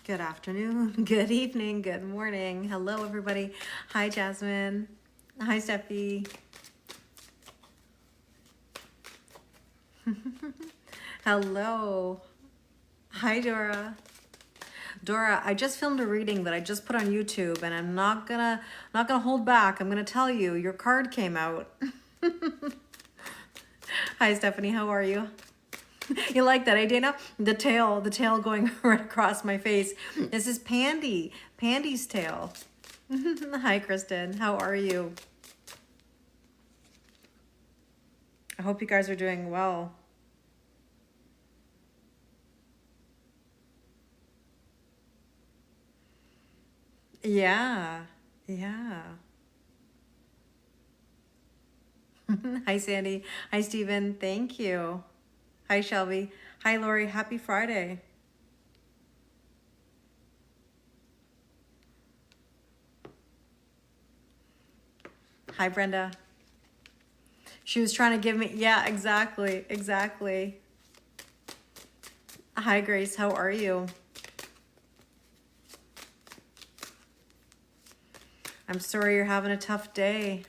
Good afternoon, good evening, good morning. Hello, everybody. Hi, Jasmine. Hi, Steffi. Hello. Hi, Dora. Dora, I just filmed a reading that I just put on YouTube, and I'm not gonna hold back. I'm gonna tell you, your card came out. Hi, Stephanie. How are you? You like that, eh, Dana? The tail going right across my face. This is Pandy. Pandy's tail. Hi, Kristen. How are you? I hope you guys are doing well. Yeah. Yeah. Hi, Sandy. Hi, Stephen. Thank you. Hi, Shelby. Hi, Lori. Happy Friday. Hi, Brenda. She was trying to give me, yeah, exactly, exactly. Hi, Grace. How are you? I'm sorry you're having a tough day.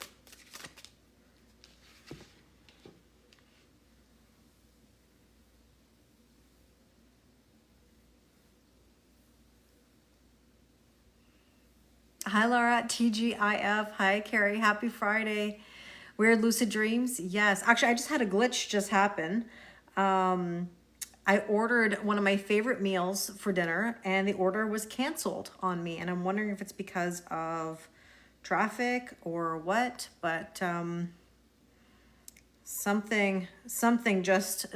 Hi, Laura. TGIF. Hi, Carrie. Happy Friday. Weird lucid dreams. Yes. Actually, I just had a glitch just happen. I ordered one of my favorite meals for dinner, and the order was canceled on me. And I'm wondering if it's because of traffic or what, but something just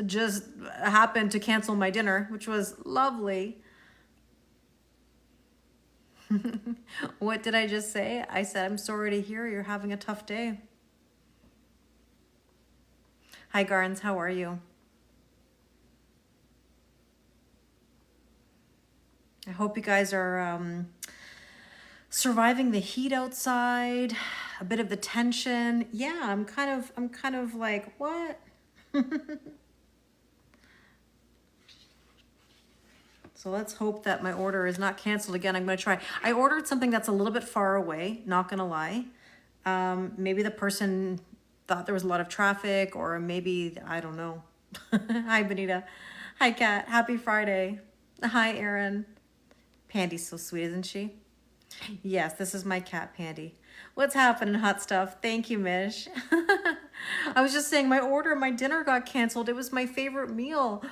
happened to cancel my dinner, which was lovely. What did I just say? I said, I'm sorry to hear you're having a tough day. Hi, Garns. How are you? I hope you guys are surviving the heat outside, a bit of the tension. Yeah, I'm kind of like, what? So let's hope that my order is not canceled again. I'm going to try. I ordered something that's a little bit far away, not going to lie. Maybe the person thought there was a lot of traffic, or maybe, I don't know. Hi, Benita. Hi, Kat. Happy Friday. Hi, Erin. Pandy's so sweet, isn't she? Yes, this is my cat, Pandy. What's happening, hot stuff? Thank you, Mish. I was just saying my dinner got canceled. It was my favorite meal.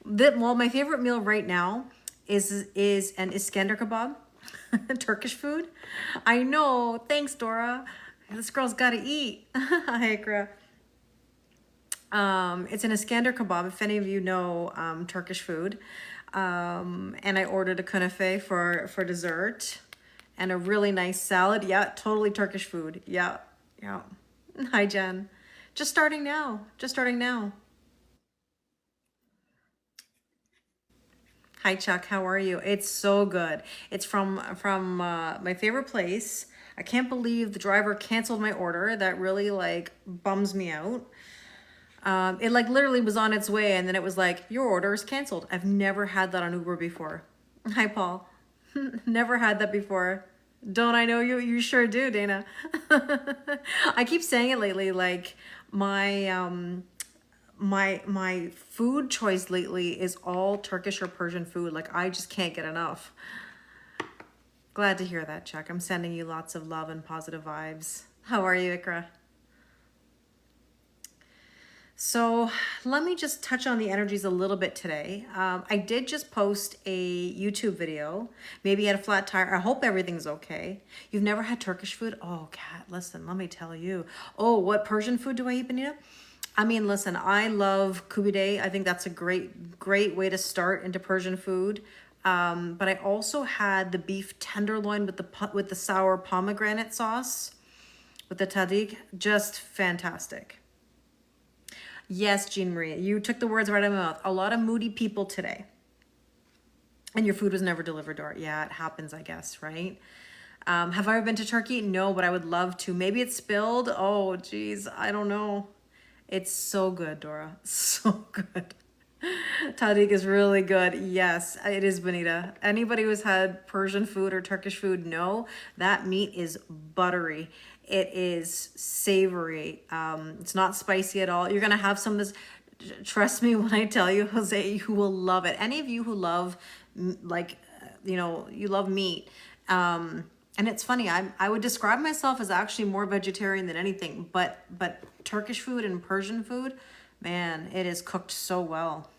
Well, my favorite meal right now is an Iskender kebab, Turkish food. I know. Thanks, Dora. This girl's got to eat. Hi, Ikra. It's an Iskender kebab, if any of you know Turkish food. And I ordered a kunefe for dessert and a really nice salad. Yeah, totally Turkish food. Yeah, yeah. Hi, Jen. Just starting now. Just starting now. Hi, Chuck. How are you? It's so good. It's from my favorite place. I can't believe the driver canceled my order. That really like bums me out. It like literally was on its way, and then it was like, your order is canceled. I've never had that on Uber before. Hi, Paul. Never had that before. Don't I know you? You sure do, Dana. I keep saying it lately, like my my food choice lately is all Turkish or Persian food. Like I just can't get enough. Glad to hear that, Chuck. I'm sending you lots of love and positive vibes. How are you, Ikra? So let me just touch on the energies a little bit today. I did just post a YouTube video. Maybe you had a flat tire. I hope everything's okay. You've never had Turkish food? Oh, Kat, listen, let me tell you. Oh, what Persian food do I eat, Benita? I mean, listen, I love kubide. I think that's a great way to start into Persian food. But I also had the beef tenderloin with the sour pomegranate sauce, with the tadik. Just fantastic. Yes, Jean Marie, you took the words right out of my mouth. A lot of moody people today. And your food was never delivered, Dora. Yeah, it happens, I guess, right? Have I ever been to Turkey? No, but I would love to. Maybe it's spilled. Oh, geez, I don't know. It's so good, Dora. So good. Tahdig is really good. Yes, it is, Benita. Anybody who's had Persian food or Turkish food, know that meat is buttery. It is savory. It's not spicy at all. You're gonna have some of this. Trust me when I tell you, Jose, you will love it. Any of you who love, like, you love meat. And it's funny, I would describe myself as actually more vegetarian than anything, but Turkish food and Persian food, man, it is cooked so well.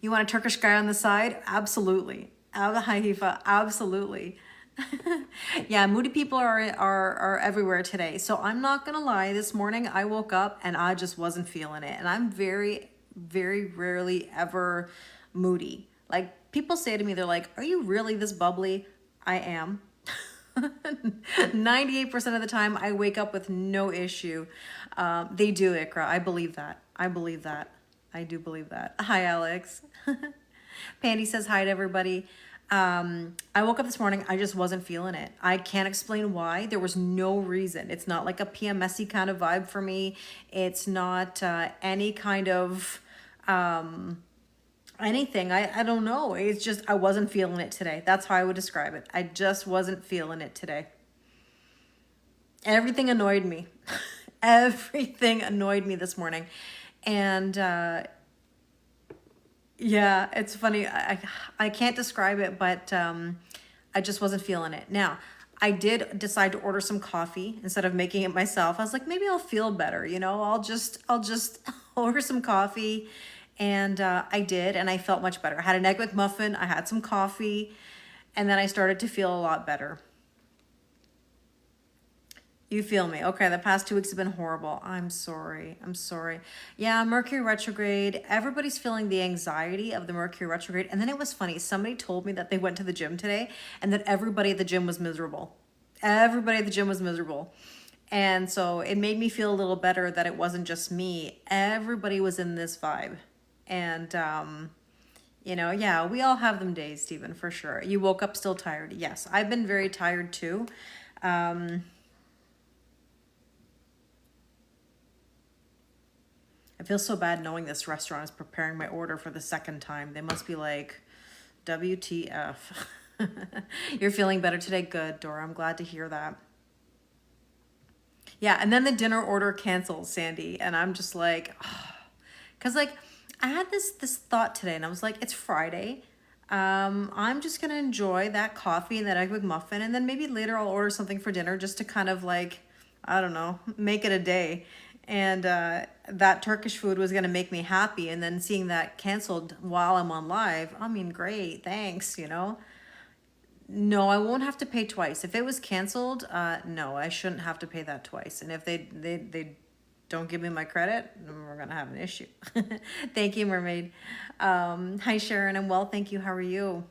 You want a Turkish guy on the side? Absolutely. Hi, Hifa. Absolutely. Yeah, moody people are everywhere today. So I'm not gonna lie, this morning I woke up and I just wasn't feeling it. And I'm very, very rarely ever moody. Like, people say to me, they're like, are you really this bubbly? I am. 98% of the time I wake up with no issue. They do, Ikra. I believe that. I believe that. I do believe that. Hi, Alex. Pandy says hi to everybody. I woke up this morning, I just wasn't feeling it. I can't explain why. There was no reason. It's not like a PMSy kind of vibe for me. It's not any kind of anything. I don't know. It's just I wasn't feeling it today. That's how I would describe it. I just wasn't feeling it today. Everything annoyed me. Everything annoyed me this morning. And yeah, it's funny. I can't describe it, but I just wasn't feeling it. Now, I did decide to order some coffee instead of making it myself. I was like, maybe I'll feel better, I'll just order some coffee. And I did, and I felt much better. I had an egg McMuffin, I had some coffee, and then I started to feel a lot better. You feel me? Okay, the past 2 weeks have been horrible. I'm sorry. I'm sorry. Yeah, Mercury retrograde. Everybody's feeling the anxiety of the Mercury retrograde. And then it was funny. Somebody told me that they went to the gym today and that everybody at the gym was miserable. Everybody at the gym was miserable. And so it made me feel a little better that it wasn't just me. Everybody was in this vibe. And, yeah, we all have them days, Stephen, for sure. You woke up still tired. Yes, I've been very tired too. I feel so bad knowing this restaurant is preparing my order for the second time. They must be like, WTF. You're feeling better today? Good, Dora. I'm glad to hear that. Yeah, and then the dinner order cancels, Sandy. And I'm just like, because I had this thought today, and I was like, it's Friday. I'm just going to enjoy that coffee and that egg McMuffin, and then maybe later I'll order something for dinner just to kind of I don't know, make it a day. And that Turkish food was going to make me happy. And then seeing that canceled while I'm on live, I mean, great, thanks, No, I won't have to pay twice. If it was canceled, no, I shouldn't have to pay that twice. And if they don't give me my credit, then we're going to have an issue. Thank you, Mermaid. Hi, Sharon. I'm well, thank you. How are you?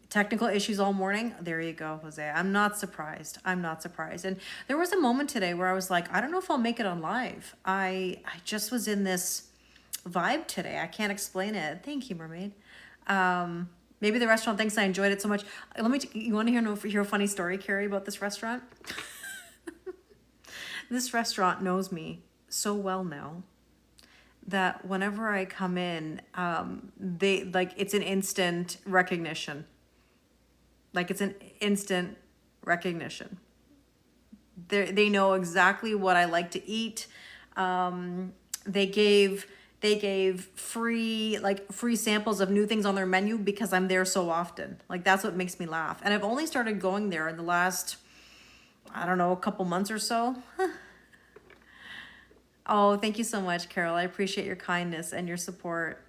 Technical issues all morning. There you go, Jose. I'm not surprised. I'm not surprised. And there was a moment today where I was like, I don't know if I'll make it on live. I just was in this vibe today. I can't explain it. Thank you, Mermaid. Maybe the restaurant thinks I enjoyed it so much. You want to hear a funny story, Carrie, about this restaurant? This restaurant knows me so well now that whenever I come in, it's an instant recognition. It's an instant recognition. They know exactly what I like to eat. They gave free samples of new things on their menu because I'm there so often. That's what makes me laugh. And I've only started going there in the last, I don't know, a couple months or so. Oh, thank you so much, Carol. I appreciate your kindness and your support.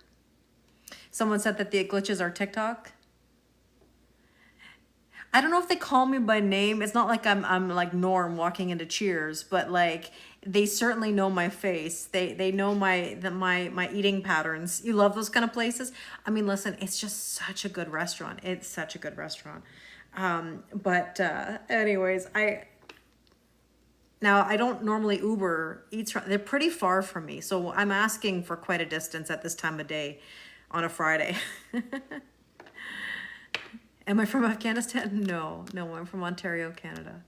Someone said that the glitches are TikTok. I don't know if they call me by name. It's not like I'm like Norm walking into Cheers, but they certainly know my face. They know my eating patterns. You love those kind of places? I mean, listen, it's just such a good restaurant. It's such a good restaurant. Anyways, Now, I don't normally Uber Eats. They're pretty far from me, so I'm asking for quite a distance at this time of day on a Friday. Am I from Afghanistan? No, I'm from Ontario, Canada.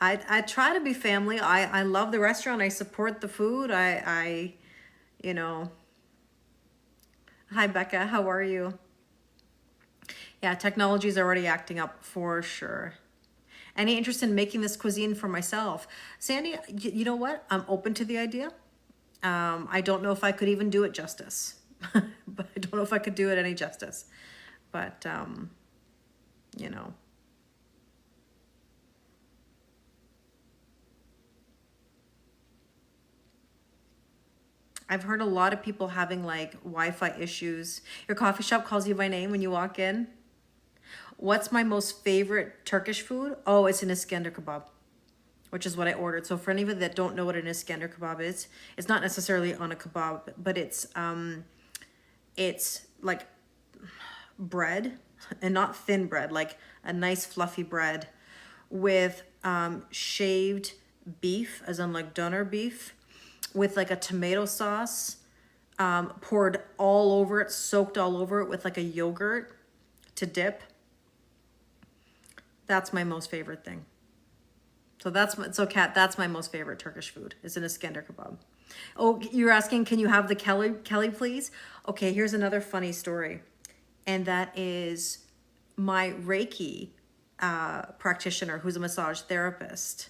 I try to be family. I love the restaurant. I support the food. You know, hi Becca, how are you? Yeah, technology is already acting up for sure. Any interest in making this cuisine for myself? Sandy, you know what? I'm open to the idea. I don't know if I could even do it justice. But I don't know if I could do it any justice. But, you know. I've heard a lot of people having like Wi-Fi issues. Your coffee shop calls you by name when you walk in. What's my most favorite Turkish food? Oh, it's an Iskender kebab, which is what I ordered. So for any of you that don't know what an Iskender kebab is, it's not necessarily on a kebab, but it's like bread, and not thin bread, like a nice fluffy bread with shaved beef, as in like doner beef, with like a tomato sauce poured all over it, soaked all over it with like a yogurt to dip. That's my most favorite thing. So Kat, that's my most favorite Turkish food, is an Iskender kebab. Oh, you're asking, can you have the Kelly, please? Okay, here's another funny story. And that is my Reiki practitioner, who's a massage therapist.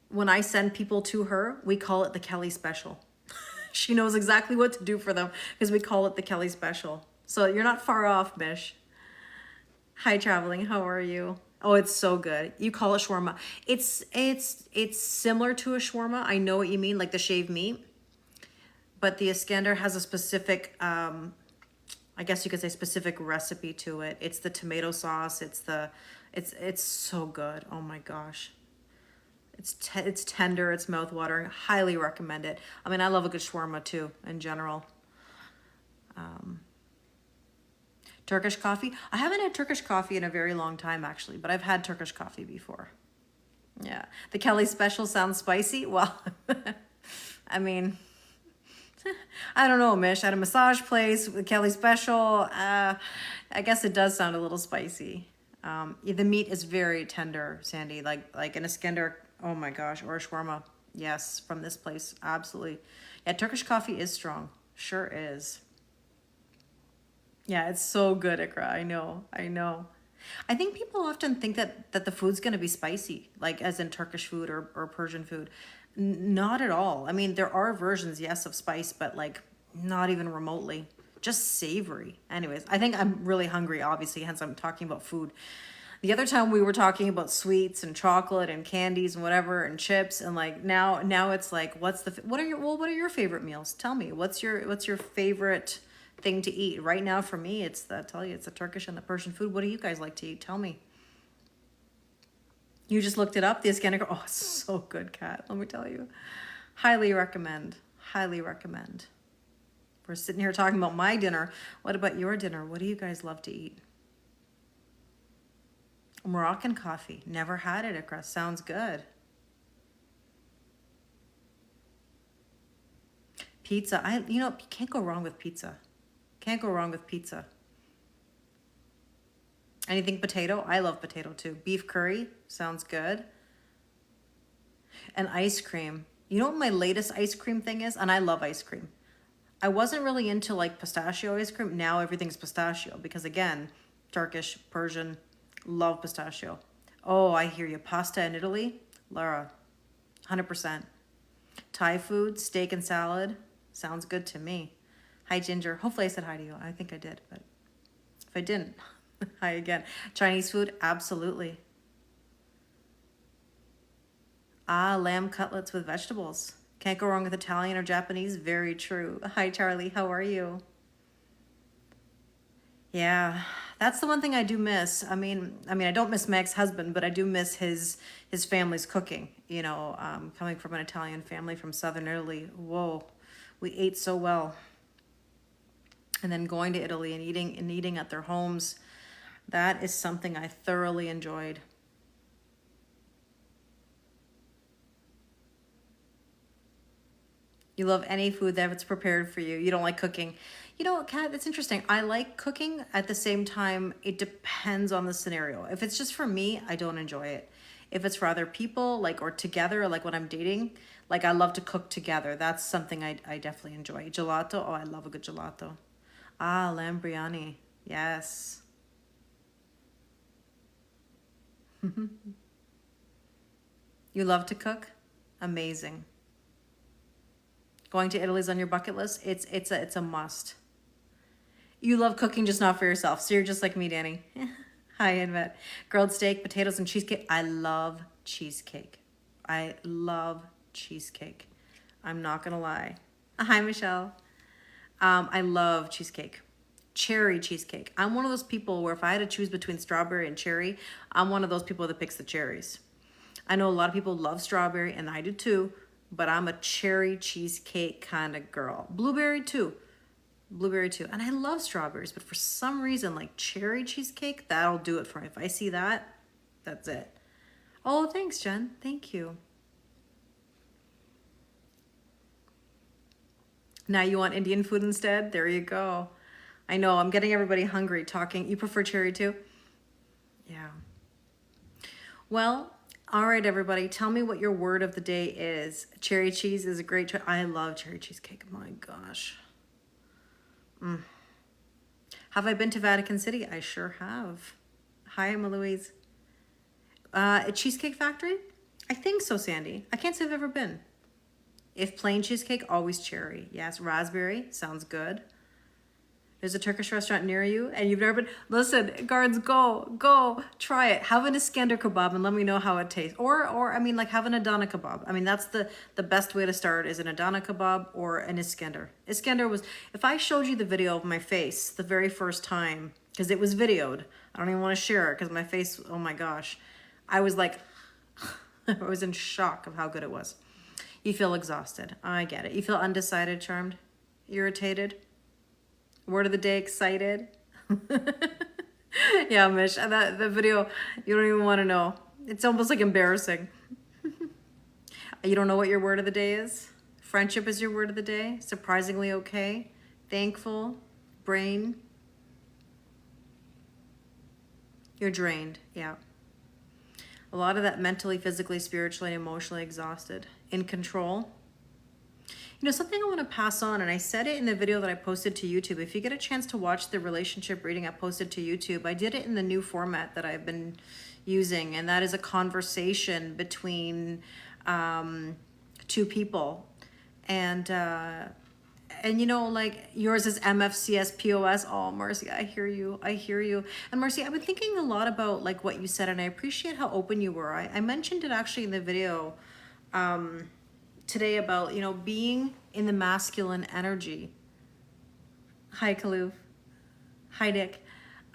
When I send people to her, we call it the Kelly special. She knows exactly what to do for them because we call it the Kelly special. So you're not far off, Mish. Hi, Traveling. How are you? Oh, it's so good. You call it shawarma. It's similar to a shawarma. I know what you mean, like the shaved meat. But the Iskender has a specific, I guess you could say specific recipe to it. It's the tomato sauce. It's so good. Oh my gosh. It's tender. It's mouth-watering. Highly recommend it. I mean, I love a good shawarma too, in general. Turkish coffee. I haven't had Turkish coffee in a very long time, actually, but I've had Turkish coffee before. Yeah. The Kelly special sounds spicy. Well, I mean, I don't know, Mish. At a massage place with Kelly special, I guess it does sound a little spicy. The meat is very tender, Sandy, like an Iskender. Oh my gosh, or a shawarma. Yes, from this place, absolutely. Yeah, Turkish coffee is strong. Sure is. Yeah, it's so good, Ikra. I know. I think people often think that the food's going to be spicy, like as in Turkish food or Persian food. Not at all. I mean, there are versions, yes, of spice, but like not even remotely. Just savory. Anyways, I think I'm really hungry, obviously, hence I'm talking about food. The other time we were talking about sweets and chocolate and candies and whatever and chips, and like now it's like, what are your favorite meals? Tell me, what's your favorite thing to eat right now? For me, it's the Turkish and the Persian food. What do you guys like to eat? Tell me. You just looked it up, the Iskender. Oh, it's so good, Kat. Let me tell you, highly recommend. We're sitting here talking about my dinner. What about your dinner? What do you guys love to eat? Moroccan coffee. Never had it, Ikra. Sounds good. Pizza. You can't go wrong with pizza. Can't go wrong with pizza. Anything potato? I love potato too. Beef curry. Sounds good. And ice cream. You know what my latest ice cream thing is? And I love ice cream. I wasn't really into like pistachio ice cream. Now everything's pistachio because again, Turkish, Persian, love pistachio. Oh, I hear you. Pasta in Italy? Laura, 100%. Thai food, steak and salad. Sounds good to me. Hi, Ginger. Hopefully I said hi to you. I think I did, but if I didn't, hi again. Chinese food? Absolutely. Lamb cutlets with vegetables. Can't go wrong with Italian or Japanese. Very true. Hi, Charlie. How are you? Yeah, that's the one thing I do miss. I mean, I don't miss my ex-husband, but I do miss his family's cooking. Coming from an Italian family from Southern Italy. Whoa, we ate so well. And then going to Italy and eating at their homes, that is something I thoroughly enjoyed. You love any food that it's prepared for you. You don't like cooking. You know, Kat, it's interesting. I like cooking. At the same time, it depends on the scenario. If it's just for me, I don't enjoy it. If it's for other people, like, or together, like when I'm dating, like I love to cook together. That's something I definitely enjoy. Gelato, oh, I love a good gelato. Ah, lamb biryani, yes. You love to cook? Amazing. Going to Italy's on your bucket list? It's a must. You love cooking, just not for yourself. So you're just like me, Danny. Hi, Invette. Grilled steak, potatoes, and cheesecake. I love cheesecake. I love cheesecake. I'm not gonna lie. Hi, Michelle. I love cheesecake. Cherry cheesecake. I'm one of those people where if I had to choose between strawberry and cherry, I'm one of those people that picks the cherries. I know a lot of people love strawberry, and I do too, but I'm a cherry cheesecake kind of girl. Blueberry too. Blueberry too. And I love strawberries, but for some reason, like cherry cheesecake, that'll do it for me. If I see that, that's it. Oh, thanks, Jen. Thank you. Now you want Indian food instead? There you go. I know, I'm getting everybody hungry talking. You prefer cherry too? Yeah. Well, all right, everybody. Tell me what your word of the day is. Cherry cheese is a great choice. I love cherry cheesecake. My gosh. Have I been to Vatican City? I sure have. Hi, I'm Louise. A Cheesecake Factory? I think so, Sandy. I can't say I've ever been. If plain cheesecake, always cherry. Yes, raspberry. Sounds good. There's a Turkish restaurant near you and you've never been. Listen, guards, go, try it. Have an Iskender kebab and let me know how it tastes. Or I mean, like have an Adana kebab. I mean, that's the best way to start is an Adana kebab or an Iskender. Iskender was, if I showed you the video of my face the very first time, because it was videoed, I don't even want to share it because my face, oh my gosh. I was like, I was in shock of how good it was. You feel exhausted. I get it. You feel undecided, charmed, irritated. Word of the day, excited. Yeah, Mish, the video, you don't even want to know. It's almost like embarrassing. You don't know what your word of the day is? Friendship is your word of the day. Surprisingly okay. Thankful. Brain. You're drained, yeah. A lot of that mentally, physically, spiritually, and emotionally exhausted. In control. You know, something I want to pass on, and I said it in the video that I posted to YouTube. If you get a chance to watch the relationship reading I posted to YouTube, I did it in the new format that I've been using, and that is a conversation between two people. And you know, like yours is MFCSPOS. Oh, Marcy, I hear you. I hear you. And Marcy, I've been thinking a lot about like what you said, and I appreciate how open you were. I mentioned it actually in the video today about, you know, being in the masculine energy. Hi, Kalu. Hi, Dick.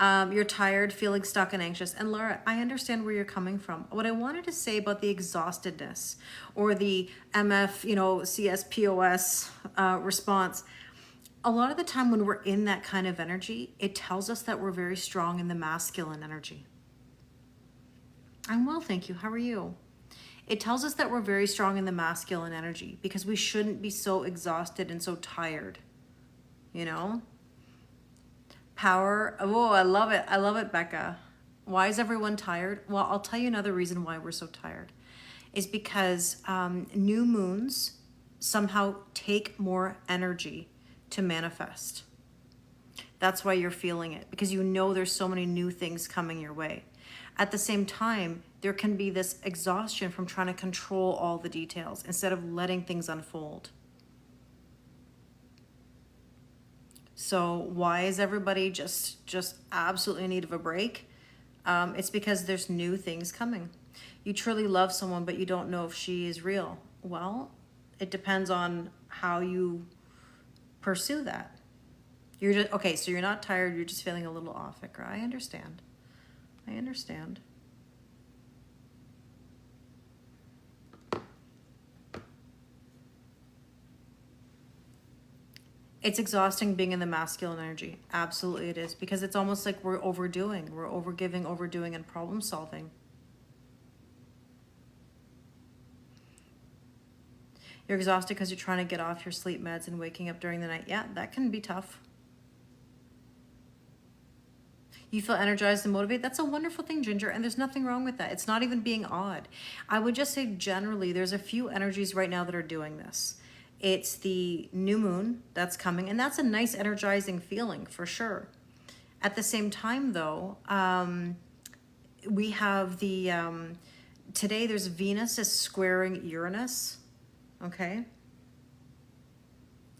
You're tired, feeling stuck and anxious. And Laura, I understand where you're coming from. What I wanted to say about the exhaustedness or the MF, you know, CSPOS response, a lot of the time when we're in that kind of energy, it tells us that we're very strong in the masculine energy. I'm well, thank you. How are you? It tells us that we're very strong in the masculine energy because we shouldn't be so exhausted and so tired, you know? Power, oh, I love it. I love it, Becca. Why is everyone tired? Well, I'll tell you another reason why we're so tired is because new moons somehow take more energy to manifest. That's why you're feeling it, because you know there's so many new things coming your way. At the same time, there can be this exhaustion from trying to control all the details instead of letting things unfold. So why is everybody just absolutely in need of a break? It's because there's new things coming. You truly love someone, but you don't know if she is real. Well, it depends on how you pursue that. You're just, okay, so you're not tired, you're just feeling a little off, Ikra. I understand. I understand. It's exhausting being in the masculine energy. Absolutely it is. Because it's almost like we're overdoing. We're overgiving, overdoing, and problem solving. You're exhausted because you're trying to get off your sleep meds and waking up during the night. Yeah, that can be tough. You feel energized and motivated. That's a wonderful thing, Ginger, and there's nothing wrong with that. It's not even being odd. I would just say generally there's a few energies right now that are doing this. It's the new moon that's coming, and that's a nice energizing feeling for sure. At the same time though, we have the, today there's Venus is squaring Uranus, okay?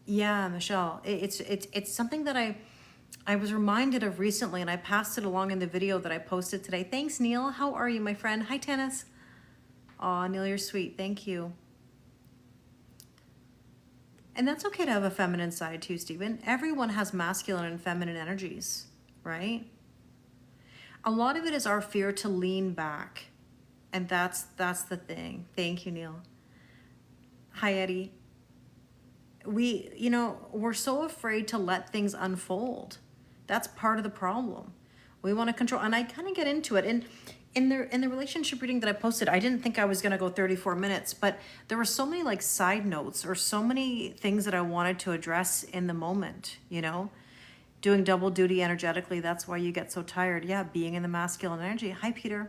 Yeah, Michelle, it's something that I was reminded of recently, and I passed it along in the video that I posted today. Thanks, Neil. How are you, my friend? Hi, Tennis. Aw, Neil, you're sweet. Thank you. And that's okay to have a feminine side too, Stephen. Everyone has masculine and feminine energies, right? A lot of it is our fear to lean back. And that's the thing. Thank you, Neil. Hi, Eddie. We're so afraid to let things unfold. That's part of the problem. We want to control, and I kind of get into it. And in the relationship reading that I posted, I didn't think I was going to go 34 minutes, but there were so many like side notes or so many things that I wanted to address in the moment, doing double duty energetically. That's why you get so tired. Yeah. Being in the masculine energy. Hi, Peter.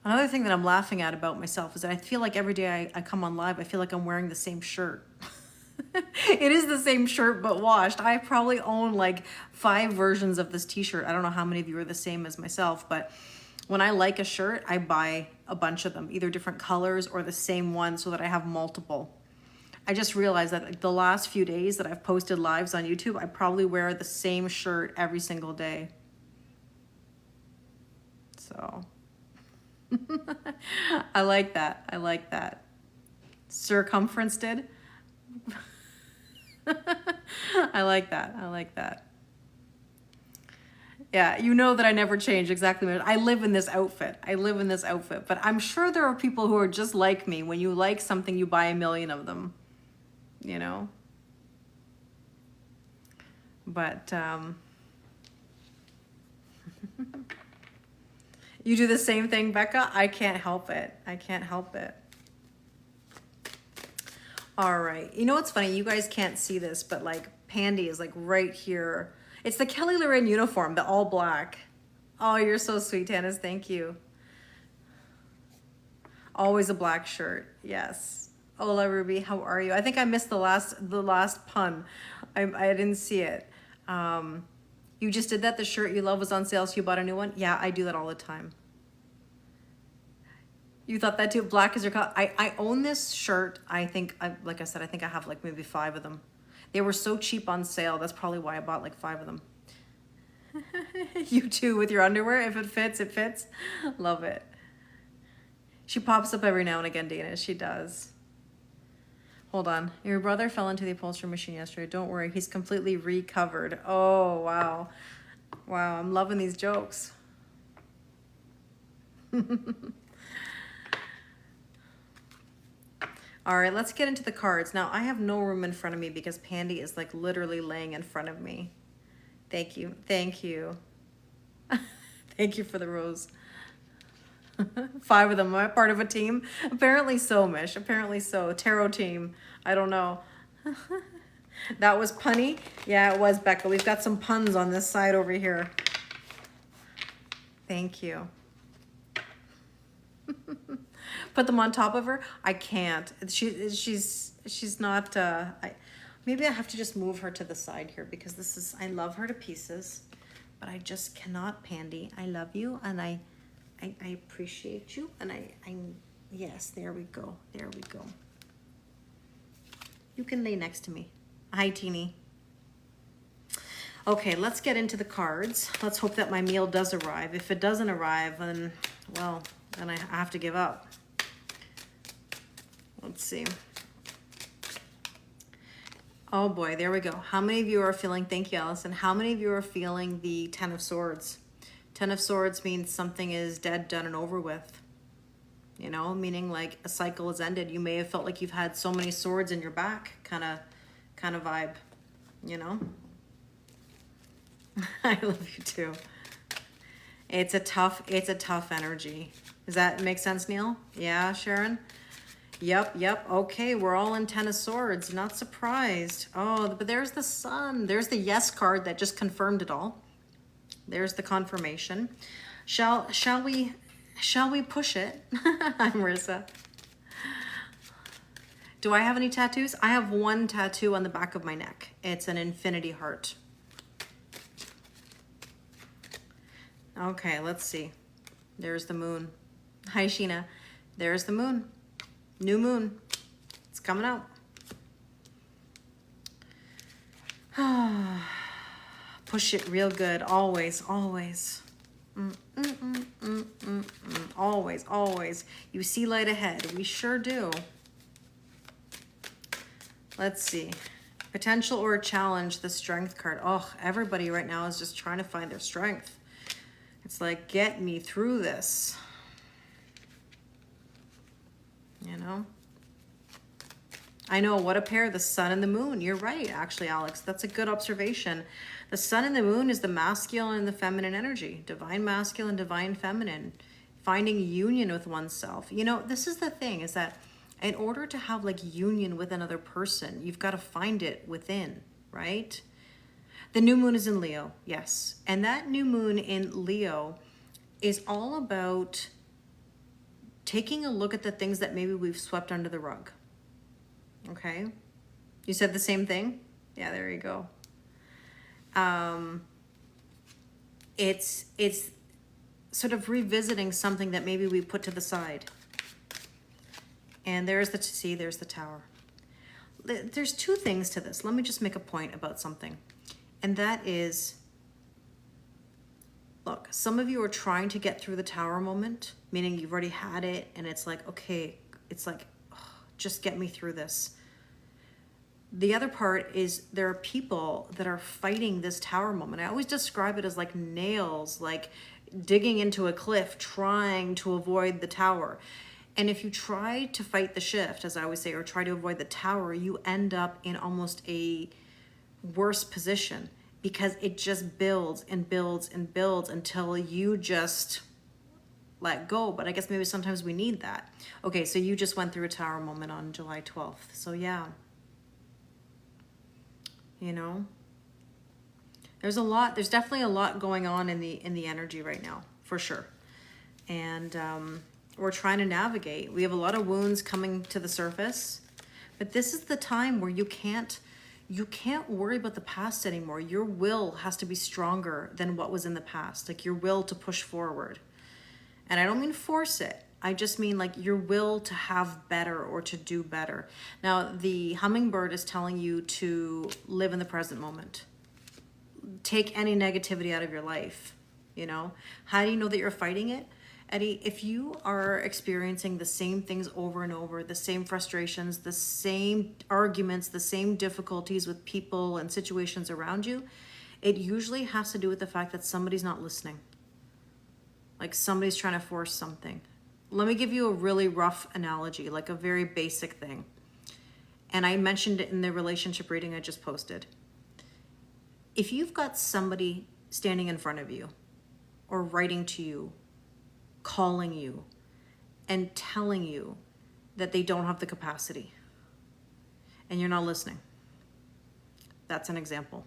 Another thing that I'm laughing at about myself is that I feel like every day I come on live, I feel like I'm wearing the same shirt. It is the same shirt, but washed. I probably own like 5 versions of this t-shirt. I don't know how many of you are the same as myself, but when I like a shirt, I buy a bunch of them, either different colors or the same one so that I have multiple. I just realized that like, the last few days that I've posted lives on YouTube, I probably wear the same shirt every single day. So I like that. I like that. Circumference did. I like that. I like that. Yeah, you know that I never change exactly. I live in this outfit. I live in this outfit. But I'm sure there are people who are just like me. When you like something, you buy a million of them. But you do the same thing, Becca? I can't help it. I can't help it. All right. You know what's funny? You guys can't see this, but like Pandy is like right here. It's the Kelly Loren uniform, the all black. Oh, you're so sweet, Tannis. Thank you. Always a black shirt. Yes. Hola, Ruby. How are you? I think I missed the last pun. I didn't see it. You just did that? The shirt you love was on sale, so you bought a new one? Yeah, I do that all the time. You thought that too? Black is your color. I own this shirt. I think, like I said, I think I have like maybe 5 of them. They were so cheap on sale. That's probably why I bought like 5 of them. You too with your underwear. If it fits, it fits. Love it. She pops up every now and again, Dana. She does. Hold on. Your brother fell into the upholstery machine yesterday. Don't worry. He's completely recovered. Oh, wow. Wow. I'm loving these jokes. All right, let's get into the cards. Now, I have no room in front of me because Pandy is like literally laying in front of me. Thank you. Thank you. Thank you for the rose. 5 of them. Am I part of a team? Apparently so, Mish. Apparently so. Tarot team. I don't know. That was punny? Yeah, it was, Becca. We've got some puns on this side over here. Thank you. Put them on top of her? I can't. She's not, maybe I have to just move her to the side here because this is, I love her to pieces, but I just cannot, Pandy. I love you and I appreciate you and yes, there we go. There we go. You can lay next to me. Hi, Teeny. Okay, let's get into the cards. Let's hope that my meal does arrive. If it doesn't arrive, then, well, then I have to give up. Let's see. Oh boy, there we go. How many of you are feeling, thank you, Allison. How many of you are feeling the 10 of Swords? 10 of Swords means something is dead, done, and over with. You know, meaning like a cycle is ended. You may have felt like you've had so many swords in your back, kind of vibe, you know? I love you too. It's a tough energy. Does that make sense, Neil? Yeah, Sharon? Yep. Okay, we're all in Ten of Swords. Not surprised. Oh, but there's the Sun. There's the yes card that just confirmed it all. There's the confirmation. Shall we push it? Hi, Marissa. Do I have any tattoos? I have one tattoo on the back of my neck. It's an infinity heart. Okay, let's see. There's the moon. Hi, Sheena. There's the moon. New moon. It's coming out. Push it real good. Always, always. Always, always. You see light ahead. We sure do. Let's see. Potential or a challenge, the Strength card. Oh, everybody right now is just trying to find their strength. It's like, get me through this. You know? I know, what a pair, the Sun and the Moon. You're right, actually, Alex. That's a good observation. The Sun and the Moon is the masculine and the feminine energy. Divine masculine, divine feminine. Finding union with oneself. You know, this is the thing, is that in order to have like union with another person, you've got to find it within, right? The new moon is in Leo, yes. And that new moon in Leo is all about taking a look at the things that maybe we've swept under the rug. Okay? You said the same thing? Yeah, there you go. It's sort of revisiting something that maybe we put to the side. And there's the Tower. There's two things to this. Let me just make a point about something. And that is, look, some of you are trying to get through the Tower moment, meaning you've already had it, and it's like, okay, it's like, oh, just get me through this. The other part is there are people that are fighting this Tower moment. I always describe it as like nails, like digging into a cliff, trying to avoid the Tower. And if you try to fight the shift, as I always say, or try to avoid the Tower, you end up in almost a worse position because it just builds and builds and builds until you just let go. But I guess maybe sometimes we need that. Okay, so you just went through a Tower moment on July 12th. So yeah, you know, there's definitely a lot going on in the energy right now, for sure. And we're trying to navigate. We have a lot of wounds coming to the surface, but this is the time where you can't worry about the past anymore. Your will has to be stronger than what was in the past, like your will to push forward. And I don't mean force it. I just mean like your will to have better or to do better. Now, the hummingbird is telling you to live in the present moment. Take any negativity out of your life, you know? How do you know that you're fighting it? Eddie, if you are experiencing the same things over and over, the same frustrations, the same arguments, the same difficulties with people and situations around you, it usually has to do with the fact that somebody's not listening. Like somebody's trying to force something. Let me give you a really rough analogy, like a very basic thing. And I mentioned it in the relationship reading I just posted. If you've got somebody standing in front of you or writing to you, calling you and telling you that they don't have the capacity and you're not listening, that's an example.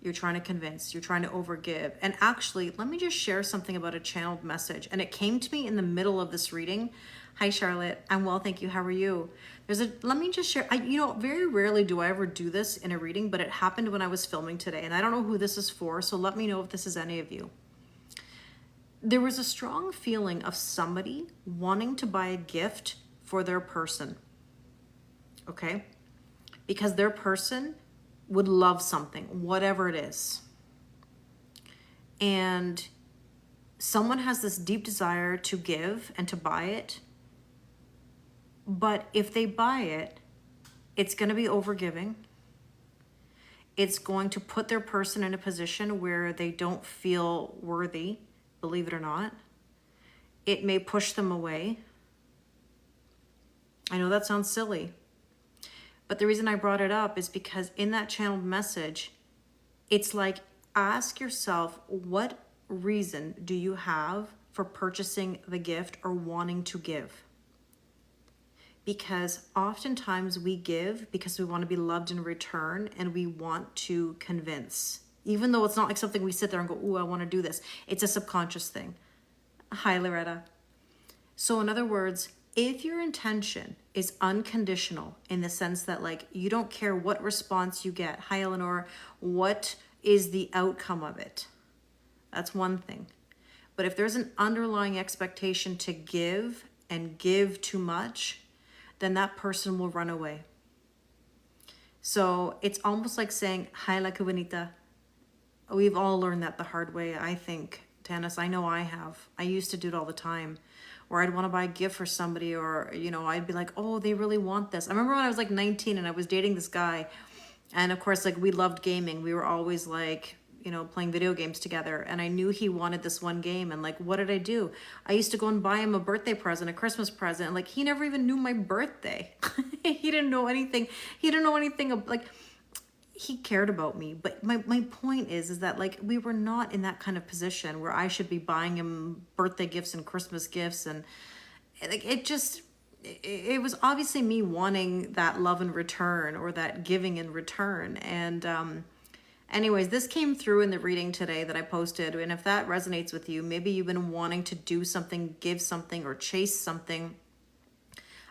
You're trying to convince, you're trying to overgive. And actually, let me just share something about a channeled message. And it came to me in the middle of this reading. Hi, Charlotte. I'm well, thank you. How are you? Let me just share. You know, very rarely do I ever do this in a reading, but it happened when I was filming today. And I don't know who this is for, so let me know if this is any of you. There was a strong feeling of somebody wanting to buy a gift for their person, okay? Because their person would love something, whatever it is. And someone has this deep desire to give and to buy it. But if they buy it, it's going to be overgiving. It's going to put their person in a position where they don't feel worthy, believe it or not. It may push them away. I know that sounds silly, but the reason I brought it up is because in that channeled message, it's like, ask yourself, what reason do you have for purchasing the gift or wanting to give? because oftentimes we give because we want to be loved in return, and we want to convince, even though it's not like something we sit there and go, "Ooh, I want to do this." It's a subconscious thing. Hi, Loretta. So in other words, if your intention is unconditional in the sense that like you don't care what response you get, hi Eleanor, what is the outcome of it? That's one thing. But if there's an underlying expectation to give and give too much, then that person will run away. So it's almost like saying, hi la cubanita. We've all learned that the hard way, I think, Tanis. I know I have. I used to do it all the time, where I'd want to buy a gift for somebody, or, you know, I'd be like, oh, they really want this. I remember when I was like 19 and I was dating this guy, and of course, like, we loved gaming. We were always like, you know, playing video games together, and I knew he wanted this one game, and like, what did I do? I used to go and buy him a birthday present, a Christmas present, and like, he never even knew my birthday. He didn't know anything. He didn't know anything, like, he cared about me. But my point is that like, we were not in that kind of position where I should be buying him birthday gifts and Christmas gifts, and like, it was obviously me wanting that love in return, or that giving in return. And anyways, this came through in the reading today that I posted, and if that resonates with you, maybe you've been wanting to do something, give something, or chase something,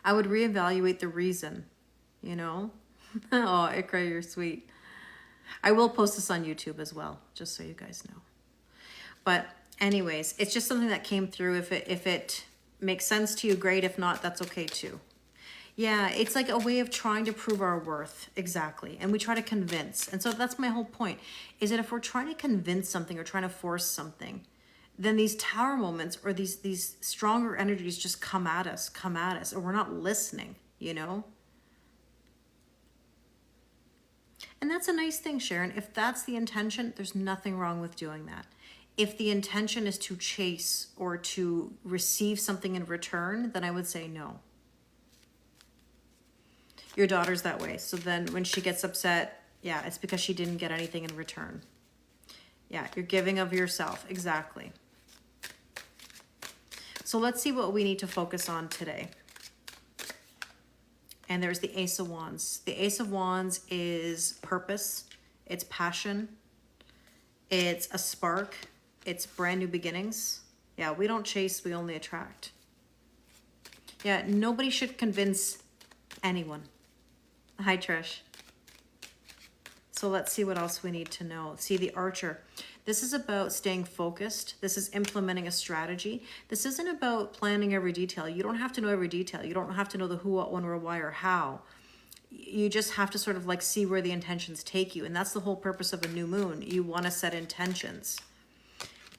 I would reevaluate the reason, you know. Oh, Ikra, you're sweet. I will post this on YouTube as well, just so you guys know. But anyways, it's just something that came through. If it makes sense to you, great. If not, that's okay too. Yeah, it's like a way of trying to prove our worth. Exactly. And we try to convince. And so that's my whole point, is that if we're trying to convince something or trying to force something, then these tower moments, or these stronger energies, just come at us, or we're not listening, you know? And that's a nice thing, Sharon. If that's the intention, there's nothing wrong with doing that. If the intention is to chase or to receive something in return, then I would say no. Your daughter's that way. So then when she gets upset, yeah, it's because she didn't get anything in return. Yeah, you're giving of yourself. Exactly. So let's see what we need to focus on today. And there's the Ace of Wands. The Ace of Wands is purpose. It's passion. It's a spark. It's brand new beginnings. Yeah, we don't chase, we only attract. Yeah, nobody should convince anyone. Hi, Trish. So let's see what else we need to know. See, the Archer. This is about staying focused. This is implementing a strategy. This isn't about planning every detail. You don't have to know every detail. You don't have to know the who, what, when, where, why, or how. You just have to sort of like see where the intentions take you. And that's the whole purpose of a new moon. You want to set intentions.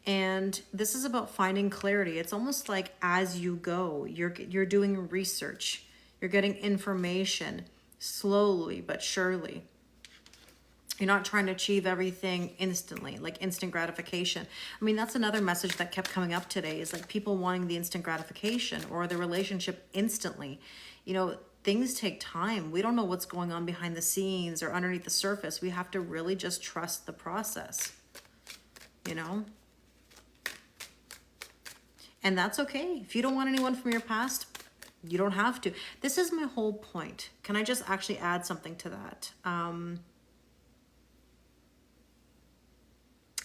And this is about finding clarity. It's almost like as you go, you're doing research. You're getting information slowly but surely. You're not trying to achieve everything instantly, like instant gratification. I mean, that's another message that kept coming up today, is like people wanting the instant gratification or the relationship instantly. You know, things take time. We don't know what's going on behind the scenes or underneath the surface. We have to really just trust the process, you know? And that's okay. If you don't want anyone from your past, you don't have to. This is my whole point. Can I just actually add something to that?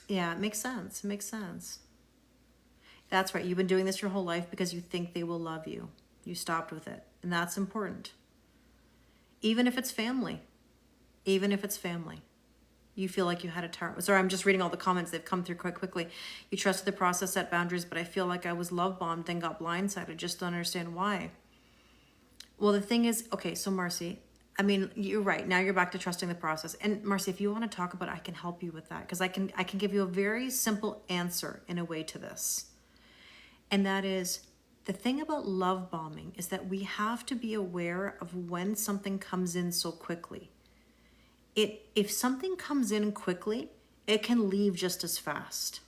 Yeah, it makes sense. It makes sense. That's right. You've been doing this your whole life because you think they will love you. You stopped with it. And that's important. Even if it's family. Even if it's family. You feel like you had a tower. Sorry, I'm just reading all the comments. They've come through quite quickly. You trusted the process, set boundaries, but I feel like I was love bombed, then got blindsided. Just don't understand why. Well, the thing is, okay, so Marcy, I mean, you're right. Now you're back to trusting the process. And Marcy, if you want to talk about it, I can help you with that, because I can give you a very simple answer in a way to this. And that is, the thing about love bombing is that we have to be aware of when something comes in so quickly. If something comes in quickly, it can leave just as fast.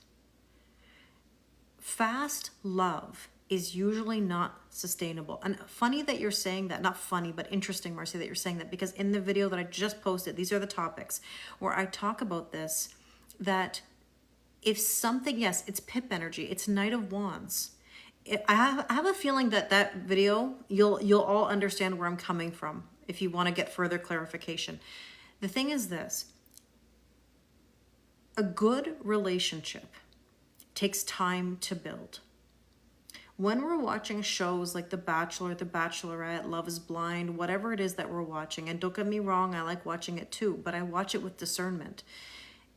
Fast love is usually not sustainable. And funny that you're saying that, not funny, but interesting, Marcy, that you're saying that, because in the video that I just posted, these are the topics where I talk about this, that if something, yes, it's pip energy, it's Knight of Wands. I have a feeling that that video, you'll all understand where I'm coming from if you want to get further clarification. The thing is this, a good relationship takes time to build. When we're watching shows like The Bachelor, The Bachelorette, Love is Blind, whatever it is that we're watching, and don't get me wrong, I like watching it too, but I watch it with discernment.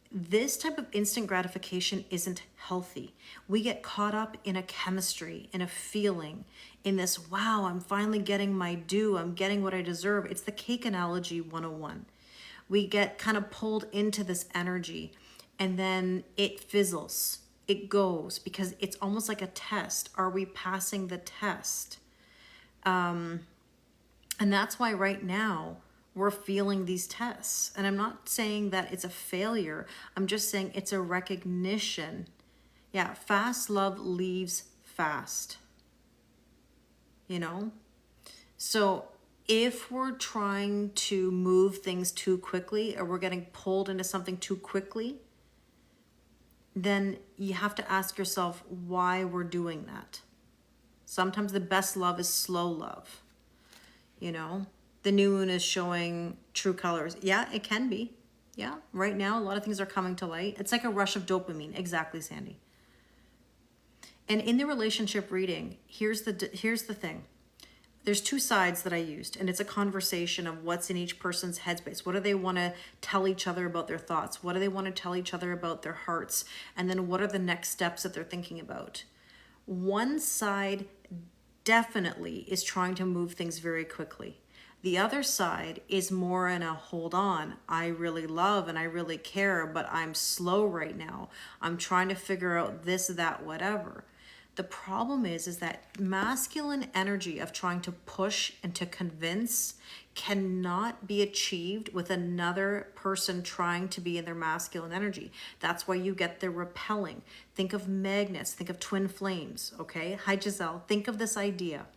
This type of instant gratification isn't healthy. We get caught up in a chemistry, in a feeling, in this, wow, I'm finally getting my due, I'm getting what I deserve. It's the cake analogy 101. We get kind of pulled into this energy and then it fizzles. It goes because it's almost like a test. Are we passing the test? And that's why right now we're feeling these tests. And I'm not saying that it's a failure. I'm just saying it's a recognition. Yeah, fast love leaves fast. You know? So if we're trying to move things too quickly or we're getting pulled into something too quickly, then you have to ask yourself why we're doing that. Sometimes the best love is slow love. You know, the new moon is showing true colors. Yeah, it can be. Yeah, right now a lot of things are coming to light. It's like a rush of dopamine. Exactly, Sandy. And in the relationship reading, here's the thing. There's two sides that I used, and it's a conversation of what's in each person's headspace. What do they want to tell each other about their thoughts? What do they want to tell each other about their hearts? And then what are the next steps that they're thinking about? One side definitely is trying to move things very quickly. The other side is more in a hold on. I really love and I really care, but I'm slow right now. I'm trying to figure out this, that, whatever. The problem is that masculine energy of trying to push and to convince cannot be achieved with another person trying to be in their masculine energy. That's why you get the repelling. Think of magnets, think of twin flames, okay? Hi, Giselle, think of this idea.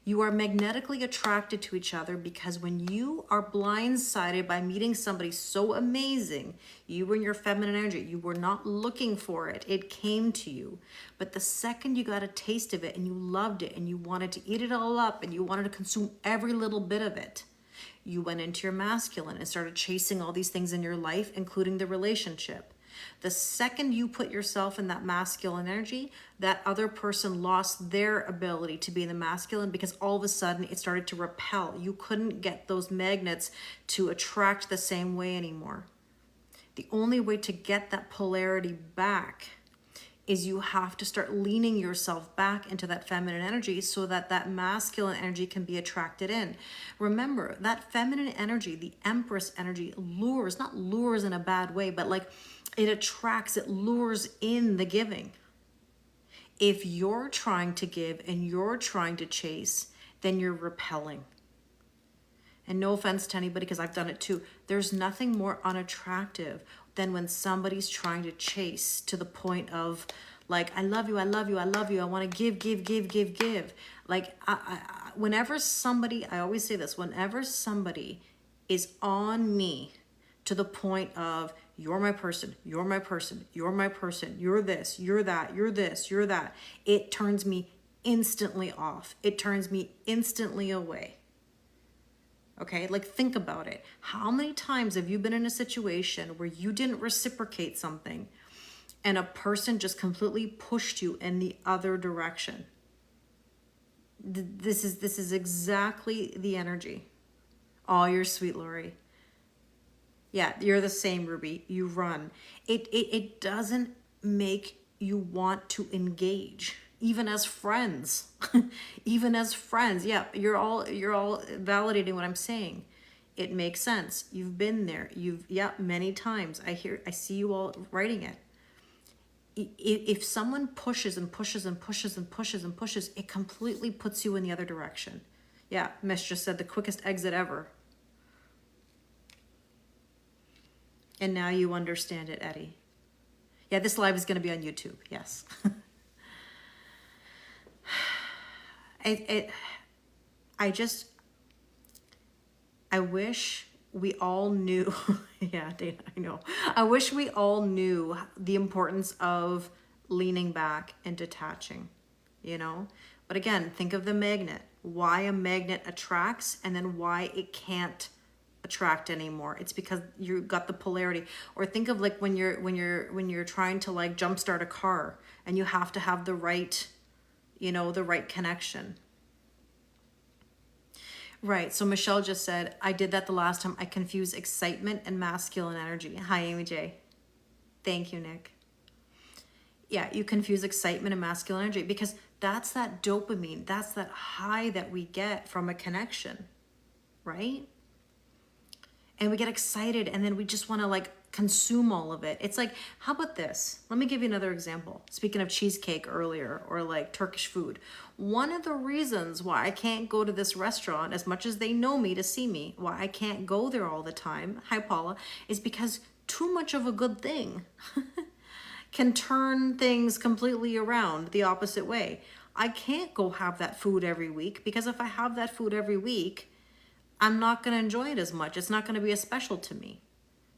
You are magnetically attracted to each other because when you are blindsided by meeting somebody so amazing, you were in your feminine energy, you were not looking for it, it came to you. But the second you got a taste of it and you loved it and you wanted to eat it all up and you wanted to consume every little bit of it, you went into your masculine and started chasing all these things in your life, including the relationship. The second you put yourself in that masculine energy, that other person lost their ability to be in the masculine because all of a sudden it started to repel. You couldn't get those magnets to attract the same way anymore. The only way to get that polarity back is you have to start leaning yourself back into that feminine energy so that that masculine energy can be attracted in. Remember, that feminine energy, the Empress energy, lures, not lures in a bad way, but like it attracts, it lures in the giving. If you're trying to give and you're trying to chase, then you're repelling. And no offense to anybody, because I've done it too. There's nothing more unattractive than when somebody's trying to chase to the point of like, I love you, I love you, I love you. I want to give. Like whenever somebody, I always say this, whenever somebody is on me to the point of, you're my person, you're my person, you're my person, you're this, you're that, you're this, you're that, it turns me instantly off. It turns me instantly away. Okay, like think about it. How many times have you been in a situation where you didn't reciprocate something and a person just completely pushed you in the other direction? This is exactly the energy. Oh, you're sweet, Lori. Yeah, you're the same, Ruby. You run. It doesn't make you want to engage, even as friends. Even as friends. Yeah, you're all validating what I'm saying. It makes sense. You've been there. Many times. I see you all writing it. If someone pushes and pushes and pushes and pushes and pushes, it completely puts you in the other direction. Yeah, Miss just said the quickest exit ever. And now you understand it, Eddie. Yeah, this live is going to be on YouTube. Yes. I wish we all knew. Yeah, Dana, I know. I wish we all knew the importance of leaning back and detaching. you know? But again, think of the magnet. Why a magnet attracts and then why it can't attract anymore. It's because you got the polarity. Or think of like when you're trying to like jumpstart a car and you have to have the right, you know, the right connection. Right. So Michelle just said, I did that the last time. I confused excitement and masculine energy. Hi, Amy J. Thank you, Nick. Yeah, you confuse excitement and masculine energy because that's that dopamine. That's that high that we get from a connection, right? And we get excited and then we just want to like consume all of it. It's like, how about this? Let me give you another example. Speaking of cheesecake earlier or like Turkish food. One of the reasons why I can't go to this restaurant as much as they know me to see me, why I can't go there all the time, hi Paula, is because too much of a good thing can turn things completely around the opposite way. I can't go have that food every week because if I have that food every week, I'm not going to enjoy it as much. It's not going to be as special to me,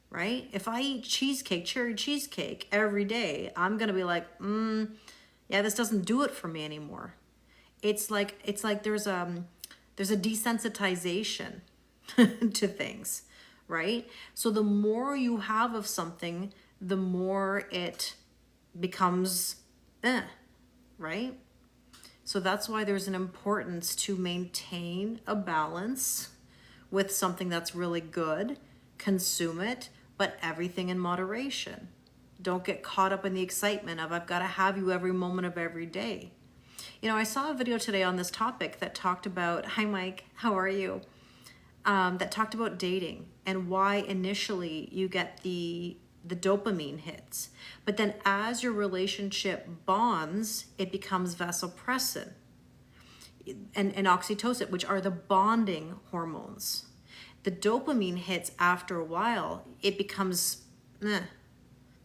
right? If I eat cheesecake, cherry cheesecake every day, I'm going to be like, yeah, this doesn't do it for me anymore. It's like there's a desensitization to things, right? So the more you have of something, the more it becomes right? So that's why there's an importance to maintain a balance with something that's really good, consume it, but everything in moderation. Don't get caught up in the excitement of I've got to have you every moment of every day. You know, I saw a video today on this topic that talked about, hi Mike, how are you? That talked about dating and why initially you get the dopamine hits. But then as your relationship bonds, it becomes vasopressin and oxytocin, which are the bonding hormones. The dopamine hits after a while, it becomes,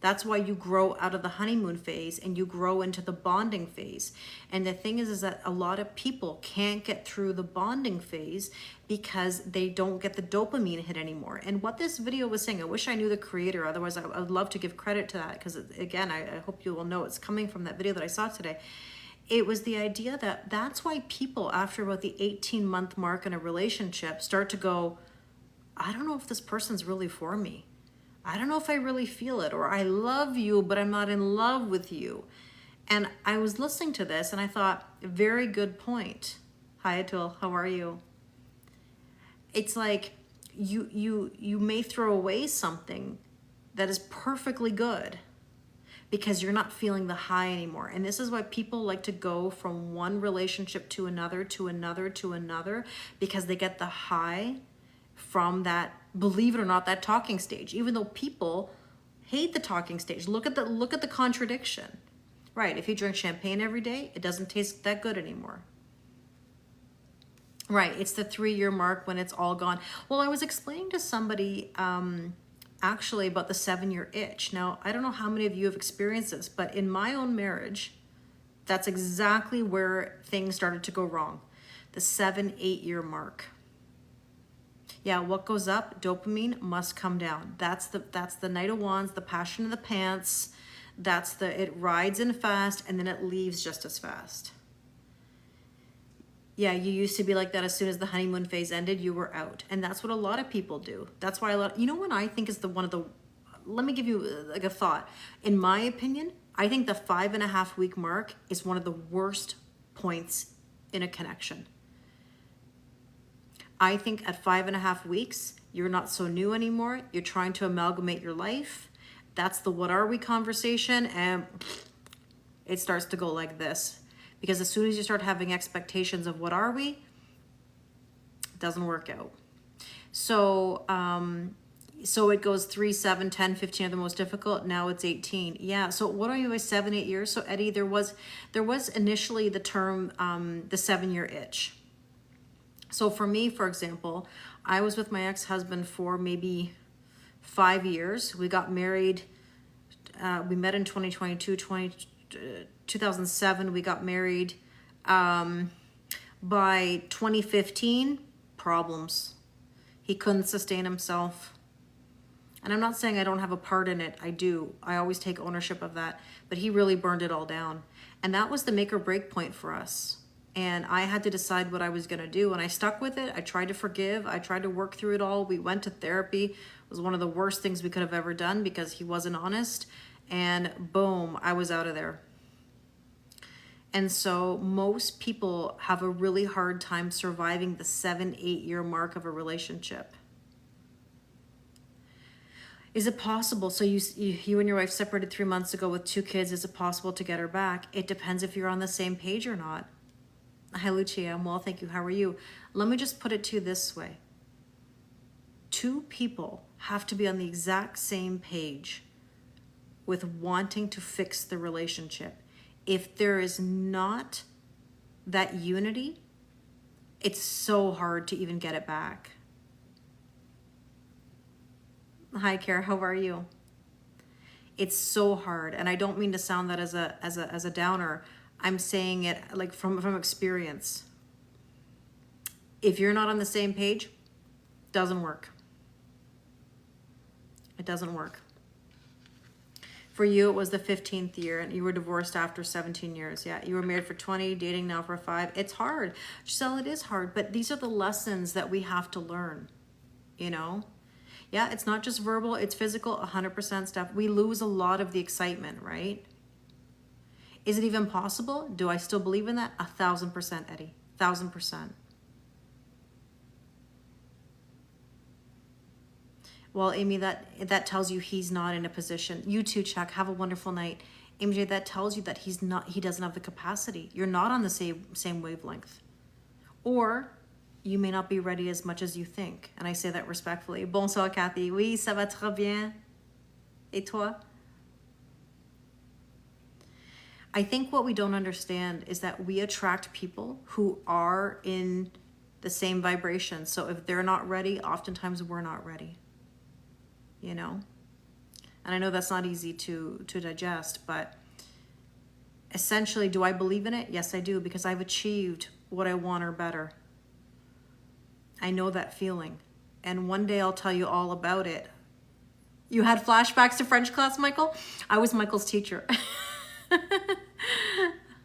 That's why you grow out of the honeymoon phase and you grow into the bonding phase. And the thing is that a lot of people can't get through the bonding phase because they don't get the dopamine hit anymore. And what this video was saying, I wish I knew the creator, otherwise I would love to give credit to that because again, I hope you will know it's coming from that video that I saw today. It was the idea that that's why people after about the 18-month mark in a relationship start to go, I don't know if this person's really for me. I don't know if I really feel it, or I love you, but I'm not in love with you. And I was listening to this and I thought, very good point. Hi Atul, how are you? It's like you may throw away something that is perfectly good because you're not feeling the high anymore. And this is why people like to go from one relationship to another, to another, to another, because they get the high from that, believe it or not, that talking stage. Even though people hate the talking stage. Look at the contradiction. Right, if you drink champagne every day, it doesn't taste that good anymore. Right, it's the 3-year mark when it's all gone. Well, I was explaining to somebody actually about the 7-year itch. Now, I don't know how many of you have experienced this, but in my own marriage, that's exactly where things started to go wrong. The 7-8 year mark. Yeah, what goes up, dopamine, must come down. That's the Knight of Wands, the passion of the pants. It rides in fast and then it leaves just as fast. Yeah, you used to be like that. As soon as the honeymoon phase ended, you were out. And that's what a lot of people do. That's why you know what I think is let me give you like a thought. In my opinion, I think the 5.5 week mark is one of the worst points in a connection. I think at 5.5 weeks, you're not so new anymore. You're trying to amalgamate your life. That's the what are we conversation, and it starts to go like this. Because as soon as you start having expectations of what are we, it doesn't work out. So it goes 3, 7, 10, 15 are the most difficult. Now it's 18. Yeah. So what are you by 7-8 years? So Eddie, there was initially the term the 7-year itch. So for me, for example, I was with my ex-husband for maybe 5 years. We got married. We met in 2007. We got married. By 2015, problems. He couldn't sustain himself. And I'm not saying I don't have a part in it. I do. I always take ownership of that. But he really burned it all down. And that was the make or break point for us. And I had to decide what I was going to do. And I stuck with it. I tried to forgive. I tried to work through it all. We went to therapy. It was one of the worst things we could have ever done because he wasn't honest. And boom, I was out of there. And so most people have a really hard time surviving the 7-8 year mark of a relationship. Is it possible? So you and your wife separated 3 months ago with 2 kids. Is it possible to get her back? It depends if you're on the same page or not. Hi, Lucia. I'm well, thank you. How are you? Let me just put it to you this way. 2 people have to be on the exact same page with wanting to fix the relationship. If there is not that unity, it's so hard to even get it back. Hi, Kara. How are you? It's so hard, and I don't mean to sound that as a downer. I'm saying it like from experience. If you're not on the same page, doesn't work. It doesn't work. For you, it was the 15th year, and you were divorced after 17 years. Yeah, you were married for 20, dating now for 5. It's hard. Giselle, it is hard, but these are the lessons that we have to learn, you know? Yeah, it's not just verbal, it's physical, 100% stuff. We lose a lot of the excitement, right? Is it even possible? Do I still believe in that? 1,000%, Eddie. 1,000%. Well, Amy, that tells you he's not in a position. You too, Chuck. Have a wonderful night. MJ, that tells you that he doesn't have the capacity. You're not on the same wavelength. Or you may not be ready as much as you think. And I say that respectfully. Bonsoir, Cathy. Oui, ça va très bien. Et toi? I think what we don't understand is that we attract people who are in the same vibration. So if they're not ready, oftentimes we're not ready. You know? And I know that's not easy to digest, but essentially, do I believe in it? Yes, I do, because I've achieved what I want or better. I know that feeling. And one day I'll tell you all about it. You had flashbacks to French class, Michael? I was Michael's teacher.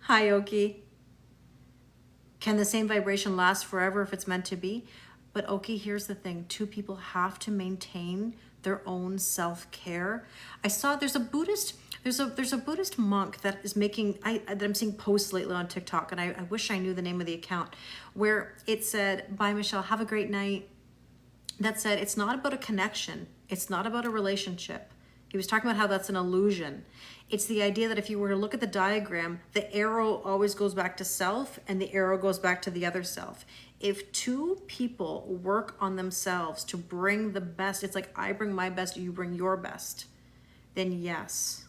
Hi, Oki. Can the same vibration last forever if it's meant to be? But Oki, here's the thing. 2 people have to maintain their own self-care. I saw there's a Buddhist monk that is making that I'm seeing posts lately on TikTok, and I wish I knew the name of the account, where it said, "Bye, Michelle, have a great night." That said, it's not about a connection. It's not about a relationship. He was talking about how that's an illusion. It's the idea that if you were to look at the diagram, the arrow always goes back to self and the arrow goes back to the other self. If 2 people work on themselves to bring the best, it's like I bring my best, you bring your best, then yes.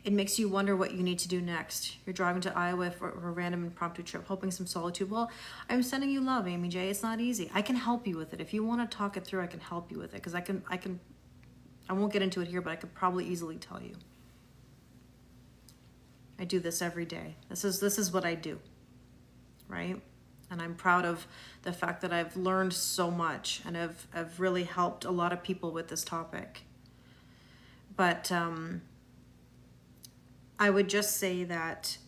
It makes you wonder what you need to do next. You're driving to Iowa for a random impromptu trip, hoping some solitude. Well, I'm sending you love, Amy J. It's not easy. I can help you with it. If you want to talk it through, I can help you with it, because I won't get into it here, but I could probably easily tell you. I do this every day. This is what I do, right? And I'm proud of the fact that I've learned so much and I've really helped a lot of people with this topic. But I would just say that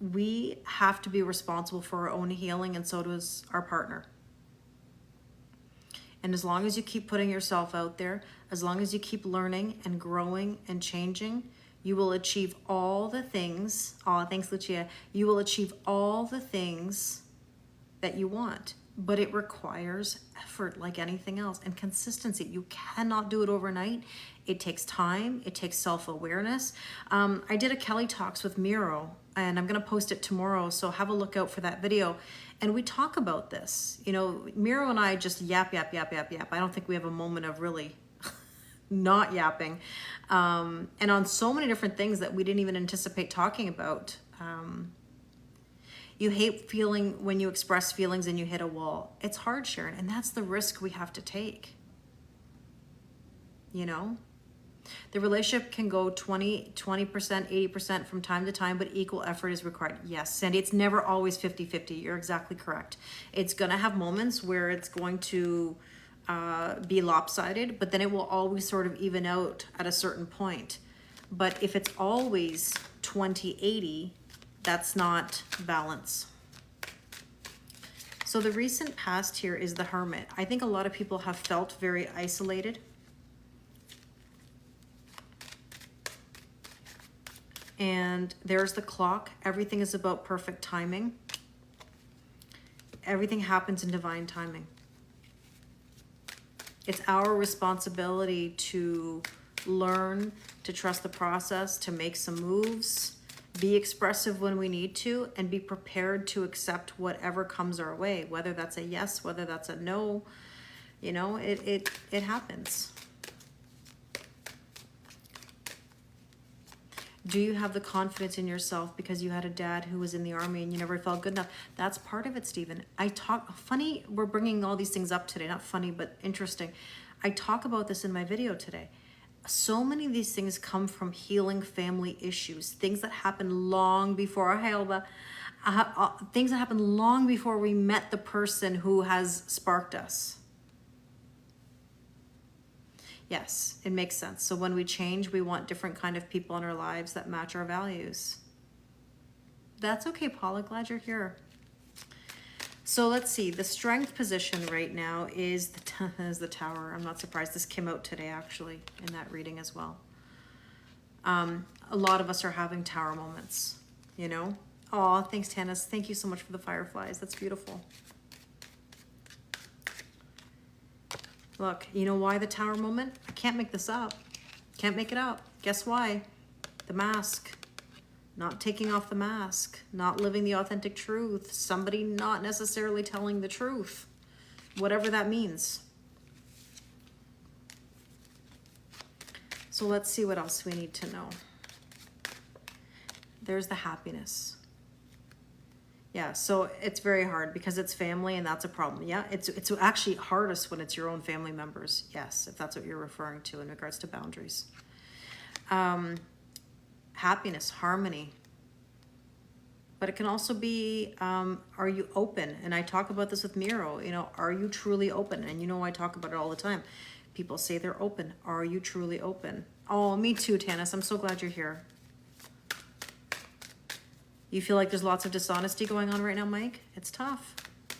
we have to be responsible for our own healing, and so does our partner. And as long as you keep putting yourself out there, as long as you keep learning and growing and changing, you will achieve all the things. Oh, thanks, Lucia. You will achieve all the things that you want. But it requires effort like anything else, and consistency. You cannot do it overnight. It takes time. It takes self-awareness. I did a Kelly Talks with Miro, and I'm going to post it tomorrow, so have a look out for that video. And we talk about this. You know, Miro and I just yap. I don't think we have a moment of really not yapping. And on so many different things that we didn't even anticipate talking about. You hate feeling when you express feelings and you hit a wall. It's hard, Sharon, and that's the risk we have to take. You know? The relationship can go 20%, 80% from time to time, but equal effort is required. Yes, Sandy, it's never always 50-50. You're exactly correct. It's going to have moments where it's going to be lopsided, but then it will always sort of even out at a certain point. But if it's always 20-80, that's not balance. So the recent past here is the Hermit. I think a lot of people have felt very isolated. And there's the Clock. Everything is about perfect timing. Everything happens in divine timing. It's our responsibility to learn, to trust the process, to make some moves, be expressive when we need to, and be prepared to accept whatever comes our way, whether that's a yes, whether that's a no. You know, it happens. Do you have the confidence in yourself because you had a dad who was in the army and you never felt good enough? That's part of it, Stephen. Funny, we're bringing all these things up today. Not funny, but interesting. I talk about this in my video today. So many of these things come from healing family issues, things that happened long before, things that happened long before we met the person who has sparked us. Yes, it makes sense. So when we change, we want different kind of people in our lives that match our values. That's okay, Paula. Glad you're here. So let's see. The strength position right now is the Tower. I'm not surprised. This came out today, actually, in that reading as well. A lot of us are having Tower moments, you know? Oh, thanks, Tanis. Thank you so much for the fireflies. That's beautiful. Look, you know why the Tower moment? I can't make this up. Can't make it up. Guess why? The mask. Not taking off the mask. Not living the authentic truth. Somebody not necessarily telling the truth. Whatever that means. So let's see what else we need to know. There's the happiness. Yeah, so it's very hard because it's family and that's a problem. Yeah, it's actually hardest when it's your own family members. Yes, if that's what you're referring to in regards to boundaries. Happiness, harmony. But it can also be, are you open? And I talk about this with Miro, you know, are you truly open? And you know, I talk about it all the time. People say they're open. Are you truly open? Oh, me too, Tanis. I'm so glad you're here. You feel like there's lots of dishonesty going on right now, Mike? It's tough.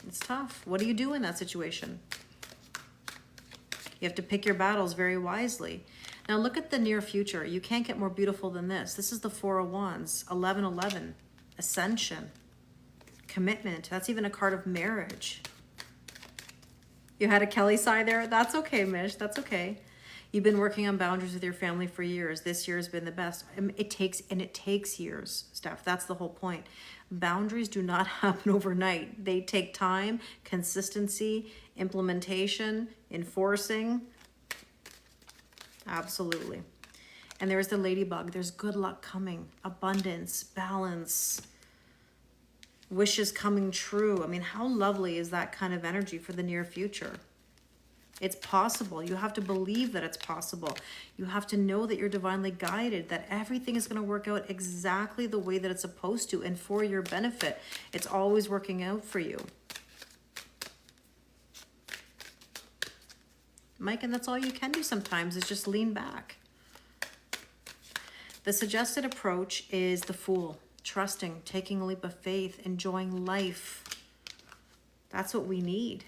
It's tough. What do you do in that situation? You have to pick your battles very wisely. Now look at the near future. You can't get more beautiful than this. This is the Four of Wands, 1111, ascension, commitment. That's even a card of marriage. You had a Kelly sigh there? That's okay, Mish. That's okay. You've been working on boundaries with your family for years. This year has been the best. It takes years, Steph. That's the whole point. Boundaries do not happen overnight. They take time, consistency, implementation, enforcing. Absolutely. And there's the ladybug. There's good luck coming, abundance, balance, wishes coming true. I mean, how lovely is that kind of energy for the near future? It's possible. You have to believe that it's possible. You have to know that you're divinely guided, that everything is going to work out exactly the way that it's supposed to and for your benefit. It's always working out for you. Mike, and that's all you can do sometimes is just lean back. The suggested approach is the Fool, trusting, taking a leap of faith, enjoying life. That's what we need.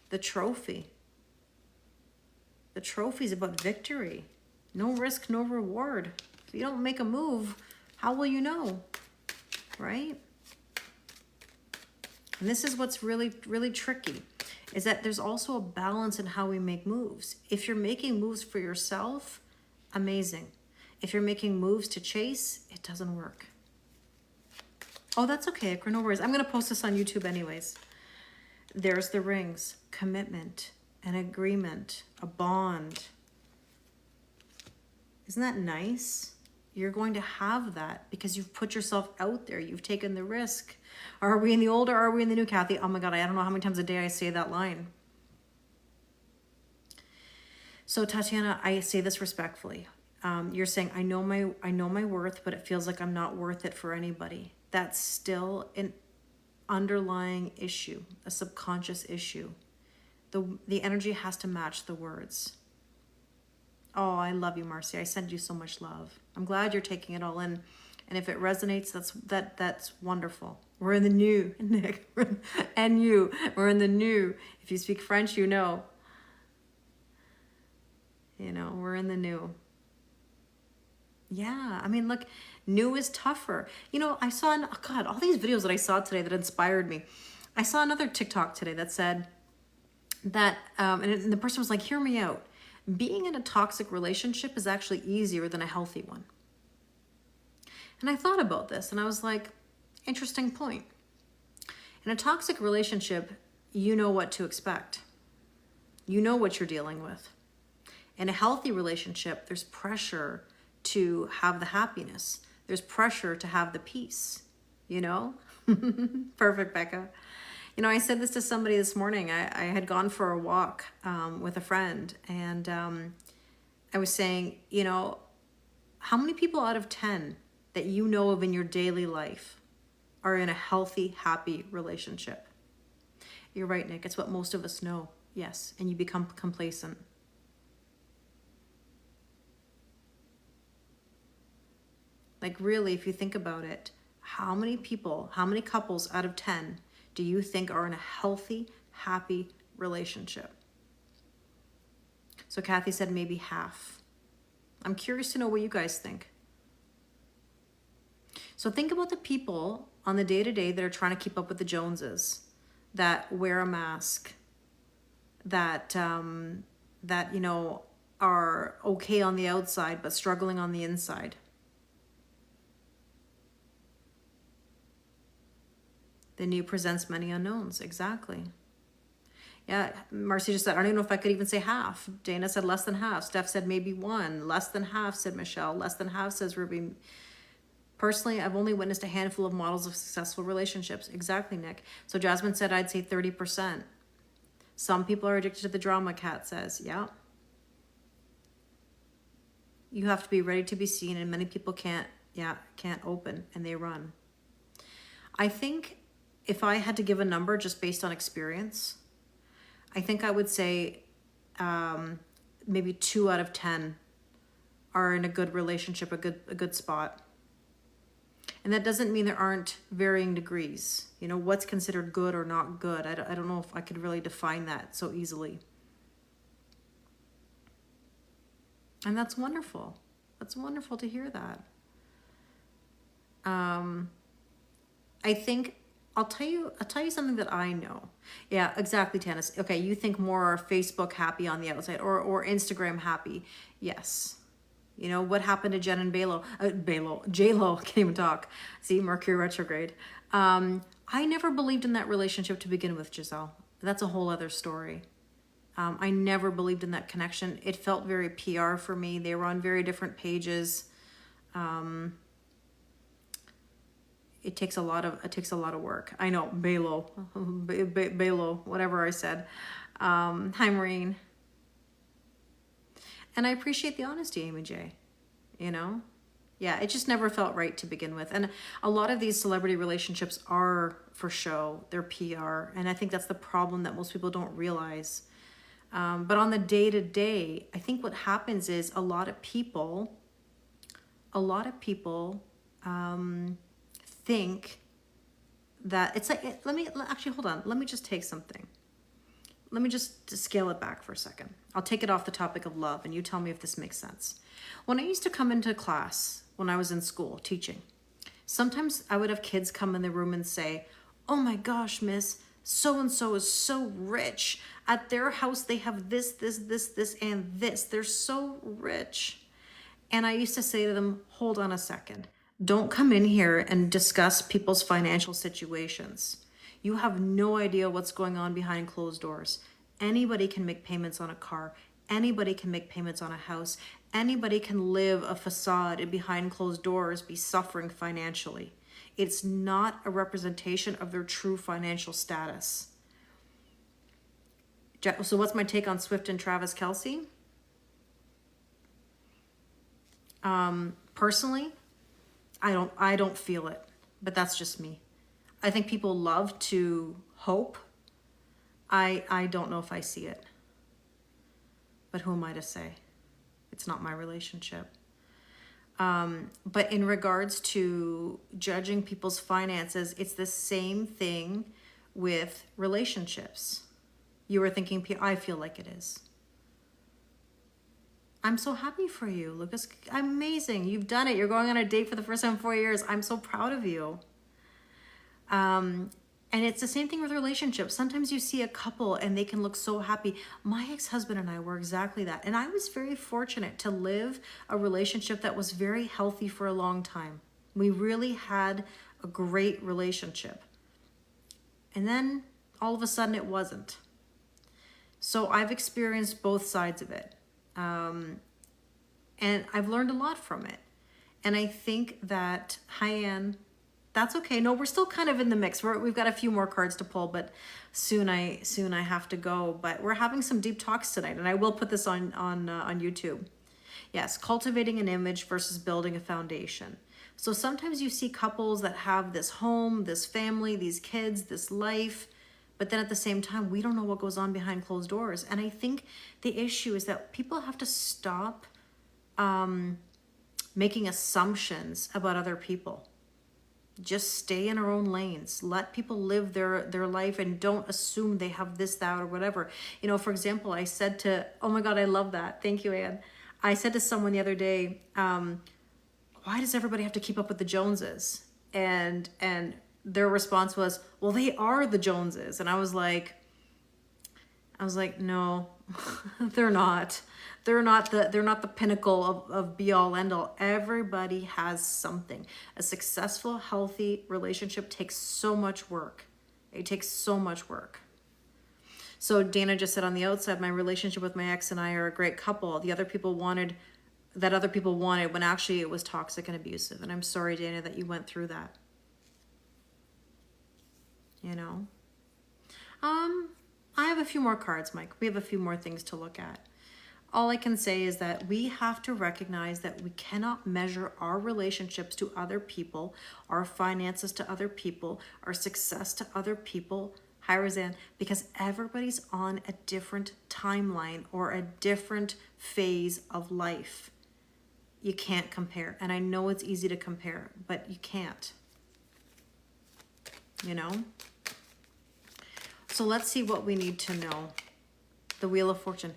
The Trophy. The Trophy is about victory. No risk, no reward. If you don't make a move, how will you know? Right? And this is what's really, really tricky, is that there's also a balance in how we make moves. If you're making moves for yourself, amazing. If you're making moves to chase, it doesn't work. Oh, that's okay. No worries. I'm going to post this on YouTube anyways. There's the rings, commitment, an agreement, a bond. Isn't that nice? You're going to have that because you've put yourself out there. You've taken the risk. Are we in the old or are we in the new, Kathy? Oh my God, I don't know how many times a day I say that line. So Tatiana, I say this respectfully. You're saying, I know my worth, but it feels like I'm not worth it for anybody. That's still underlying issue, a subconscious issue. The energy has to match the words. Oh, I love you, Marcy. I send you so much love. I'm glad you're taking it all in. And if it resonates, that's wonderful. We're in the new, Nick. And you. We're in the new. If you speak French, you know. You know, we're in the new. Yeah, I mean, look, new is tougher. You know, I saw, oh God, all these videos that I saw today that inspired me. I saw another TikTok today that said that, and the person was like, hear me out. Being in a toxic relationship is actually easier than a healthy one. And I thought about this and I was like, interesting point. In a toxic relationship, you know what to expect. You know what you're dealing with. In a healthy relationship, there's pressure to have the happiness. There's pressure to have the peace, you know? Perfect, Becca. You know, I said this to somebody this morning. I had gone for a walk with a friend, and I was saying, you know, how many people out of 10 that you know of in your daily life are in a healthy, happy relationship? You're right, Nick. It's what most of us know. Yes. And you become complacent. Like really, if you think about it, how many people, how many couples out of 10 do you think are in a healthy, happy relationship? So Kathy said maybe half. I'm curious to know what you guys think. So think about the people on the day-to-day that are trying to keep up with the Joneses, that wear a mask, that you know, are okay on the outside but struggling on the inside. The new presents many unknowns. Exactly. Yeah, Marcy just said, I don't even know if I could even say half. Dana said less than half. Steph said maybe one. Less than half, said Michelle. Less than half, says Ruby. Personally, I've only witnessed a handful of models of successful relationships. Exactly, Nick. So Jasmine said, I'd say 30%. Some people are addicted to the drama, Kat says. Yeah. You have to be ready to be seen, and many people can't open, and they run. I think if I had to give a number just based on experience, I think I would say maybe 2 out of 10 are in a good relationship, a good spot. And that doesn't mean there aren't varying degrees. You know, what's considered good or not good? I don't know if I could really define that so easily. And that's wonderful. That's wonderful to hear that. I think I'll tell you something that I know. Yeah, exactly, Tanis. Okay, you think more Facebook happy on the outside or Instagram happy. Yes. You know, what happened to Jen and J-Lo, can't even talk. See, Mercury retrograde. I never believed in that relationship to begin with, Giselle. That's a whole other story. I never believed in that connection. It felt very PR for me. They were on very different pages. It takes a lot of work. I know, Belo, whatever I said. Hi, Maureen. And I appreciate the honesty, Amy J. You know? Yeah, it just never felt right to begin with. And a lot of these celebrity relationships are for show. They're PR. And I think that's the problem that most people don't realize. But on the day-to-day, I think what happens is a lot of people think that it's like, hold on. Let me just take something. Let me just scale it back for a second. I'll take it off the topic of love and you tell me if this makes sense. When I used to come into class, when I was in school teaching, sometimes I would have kids come in the room and say, oh my gosh, miss, so-and-so is so rich. At their house, they have this, and this. They're so rich. And I used to say to them, hold on a second. Don't come in here and discuss people's financial situations. You have no idea what's going on behind closed doors. Anybody can make payments on a car. Anybody can make payments on a house. Anybody can live a facade and behind closed doors be suffering financially. It's not a representation of their true financial status. So what's my take on Swift and Travis Kelce? Personally, I don't feel it, but that's just me. I think people love to hope. I don't know if I see it. But who am I to say? It's not my relationship. But in regards to judging people's finances, it's the same thing with relationships. You were thinking, I feel like it is. I'm so happy for you. Lucas, amazing. You've done it. You're going on a date for the first time in 4 years. I'm so proud of you. And it's the same thing with relationships. Sometimes you see a couple and they can look so happy. My ex-husband and I were exactly that. And I was very fortunate to live a relationship that was very healthy for a long time. We really had a great relationship. And then all of a sudden it wasn't. So I've experienced both sides of it. And I've learned a lot from it. And I think that, hi Ann, that's okay. No, we're still kind of in the mix. We've got a few more cards to pull, but soon I have to go. But we're having some deep talks tonight, and I will put this on YouTube. Yes, cultivating an image versus building a foundation. So sometimes you see couples that have this home, this family, these kids, this life, but then at the same time, we don't know what goes on behind closed doors. And I think the issue is that people have to stop making assumptions about other people. Just stay in our own lanes. Let people live their life and don't assume they have this, that, or whatever. You know, for example, I said to, oh my God, I love that. Thank you, Anne. I said to someone the other day, why does everybody have to keep up with the Joneses? And their response was, well, they are the Joneses. And I was like, no, they're not. They're not the pinnacle of be all end all. Everybody has something. A successful, healthy relationship takes so much work. It takes so much work. So Dana just said, on the outside, my relationship with my ex and I are a great couple. Other people wanted when actually it was toxic and abusive. And I'm sorry, Dana, that you went through that. You know? I have a few more cards, Mike. We have a few more things to look at. All I can say is that we have to recognize that we cannot measure our relationships to other people, our finances to other people, our success to other people, hi Roseanne, because everybody's on a different timeline or a different phase of life. You can't compare. And I know it's easy to compare, but you can't. You know? So let's see what we need to know. The Wheel of Fortune.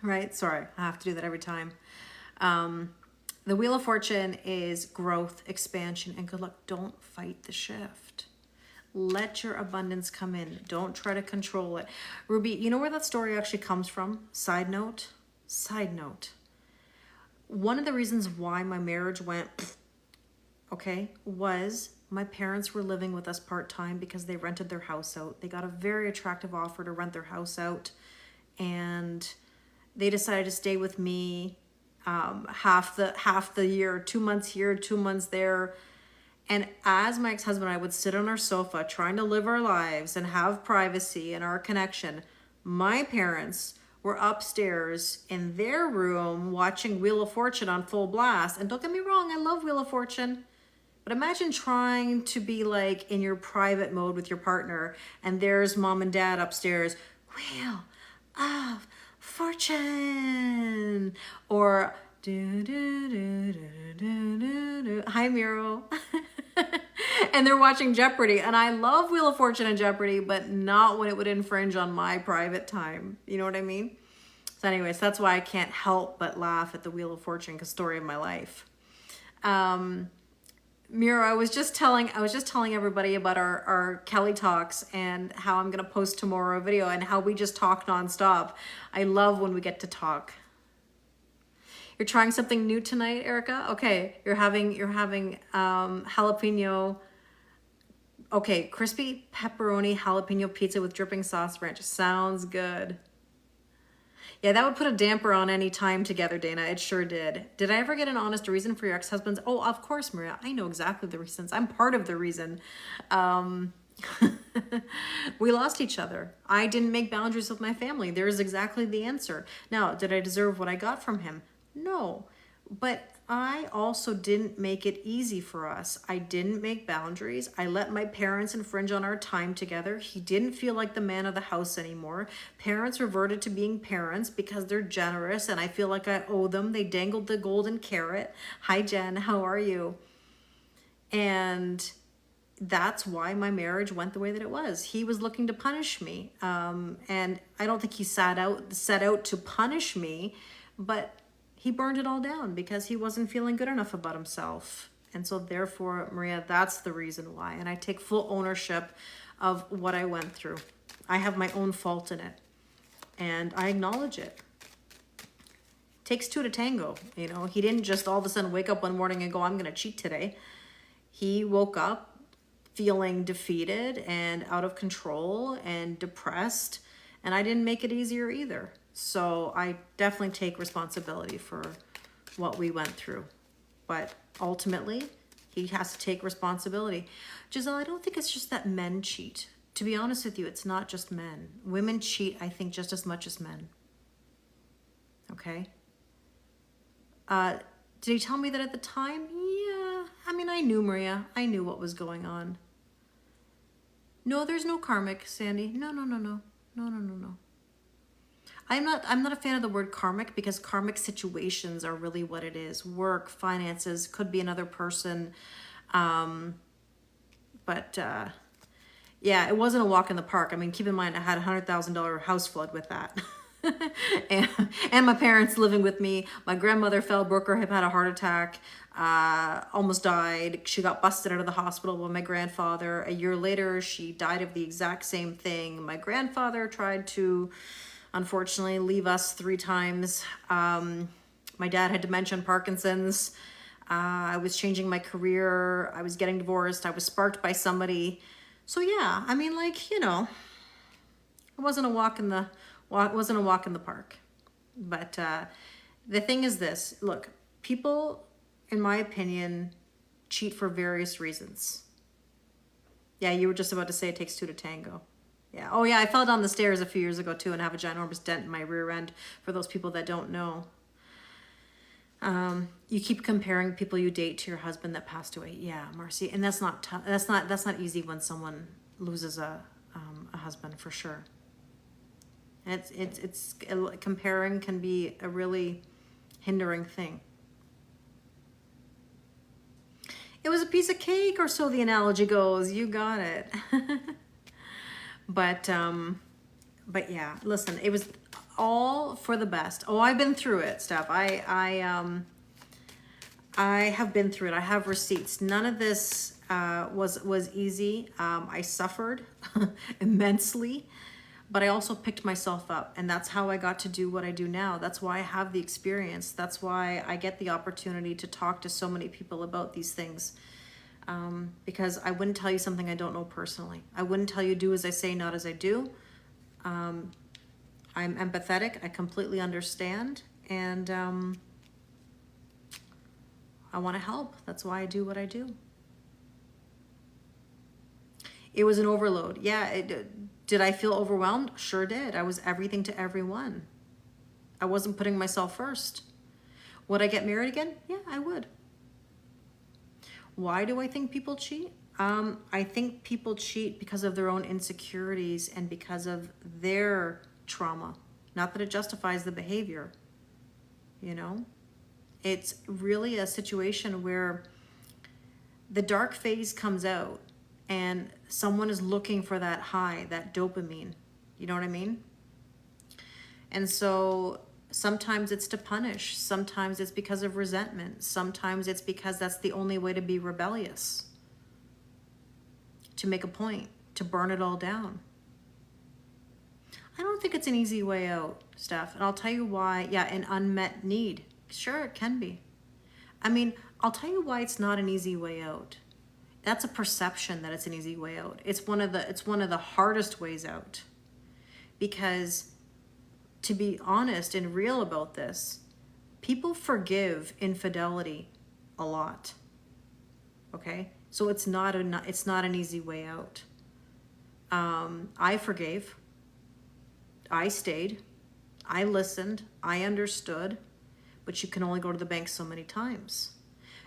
Right? Sorry, I have to do that every time. The Wheel of Fortune is growth, expansion, and good luck. Don't fight the shift. Let your abundance come in. Don't try to control it. Ruby, you know where that story actually comes from? Side note. One of the reasons why my marriage went, okay, was my parents were living with us part-time because they rented their house out. They got a very attractive offer to rent their house out, they decided to stay with me half the year, 2 months here, 2 months there. And as my ex-husband and I would sit on our sofa trying to live our lives and have privacy and our connection, my parents were upstairs in their room watching Wheel of Fortune on full blast. And don't get me wrong, I love Wheel of Fortune. But imagine trying to be like in your private mode with your partner and there's mom and dad upstairs, Wheel of Fortune, or do do do do do do do. Hi Miro. And they're watching Jeopardy, and I love Wheel of Fortune and Jeopardy, but not when it would infringe on my private time. You know what I mean? So anyways, that's why I can't help but laugh at the Wheel of Fortune, because story of my life. Mira, I was just telling everybody about our Kelly Talks and how I'm going to post tomorrow a video and how we just talk nonstop. I love when we get to talk. You're trying something new tonight, Erica? Okay, you're having jalapeno. Okay, crispy pepperoni jalapeno pizza with dripping sauce ranch. Sounds good. Yeah, that would put a damper on any time together, Dana. It sure did. Did I ever get an honest reason for your ex-husband's? Oh, of course, Maria. I know exactly the reasons. I'm part of the reason. We lost each other. I didn't make boundaries with my family. There's exactly the answer. Now, did I deserve what I got from him? No. But I also didn't make it easy for us. I didn't make boundaries. I let my parents infringe on our time together. He didn't feel like the man of the house anymore. Parents reverted to being parents because they're generous and I feel like I owe them. They dangled the golden carrot. Hi, Jen. How are you? And that's why my marriage went the way that it was. He was looking to punish me. And I don't think he set out to punish me, but he burned it all down because he wasn't feeling good enough about himself. And so therefore, Maria, that's the reason why. And I take full ownership of what I went through. I have my own fault in it. And I acknowledge it. Takes two to tango. You know, he didn't just all of a sudden wake up one morning and go, I'm going to cheat today. He woke up feeling defeated and out of control and depressed. And I didn't make it easier either. So I definitely take responsibility for what we went through. But ultimately, he has to take responsibility. Giselle, I don't think it's just that men cheat. To be honest with you, it's not just men. Women cheat, I think, just as much as men. Okay? Did he tell me that at the time? Yeah. I mean, I knew, Maria. I knew what was going on. No, there's no karmic, Sandy. No. I'm not a fan of the word karmic because karmic situations are really what it is. Work, finances, could be another person. Yeah, it wasn't a walk in the park. I mean, keep in mind, I had a $100,000 house flood with that. and my parents living with me. My grandmother fell, broke her hip, had a heart attack, almost died. She got busted out of the hospital with my grandfather. A year later, she died of the exact same thing. My grandfather tried to, unfortunately, leave us 3 times. My dad had dementia and Parkinson's. I was changing my career. I was getting divorced. I was sparked by somebody. So yeah, I mean, like, you know, it wasn't a walk in the park. But the thing is this, look, people, in my opinion, cheat for various reasons. Yeah, you were just about to say it takes 2 to tango. Yeah. Oh yeah, I fell down the stairs a few years ago too and have a ginormous dent in my rear end, for those people that don't know. You keep comparing people you date to your husband that passed away. Yeah, Marcy, and that's not easy when someone loses a husband, for sure. It's comparing can be a really hindering thing. It was a piece of cake, or so the analogy goes. You got it. But yeah, listen, it was all for the best. Oh, I've been through it, Steph. I have been through it. I have receipts. None of this was easy. I suffered immensely, but I also picked myself up, and that's how I got to do what I do now. That's why I have the experience. That's why I get the opportunity to talk to so many people about these things. Because I wouldn't tell you something I don't know personally. I wouldn't tell you do as I say, not as I do. I'm empathetic. I completely understand. And I want to help. That's why I do what I do. It was an overload. Yeah. Did I feel overwhelmed? Sure did. I was everything to everyone. I wasn't putting myself first. Would I get married again? Yeah, I would. Why do I think people cheat? I think people cheat because of their own insecurities and because of their trauma. Not that it justifies the behavior, you know? It's really a situation where the dark phase comes out and someone is looking for that high, that dopamine. You know what I mean? And so sometimes it's to punish. Sometimes it's because of resentment. Sometimes it's because that's the only way to be rebellious. To make a point, to burn it all down. I don't think it's an easy way out, Steph. And I'll tell you why. Yeah, an unmet need. Sure, it can be. I mean, I'll tell you why it's not an easy way out. That's a perception that it's an easy way out. It's one of the hardest ways out. Because to be honest and real about this, people forgive infidelity a lot. Okay? So it's not an easy way out. I forgave. I stayed. I listened. I understood. but you can only go to the bank so many times.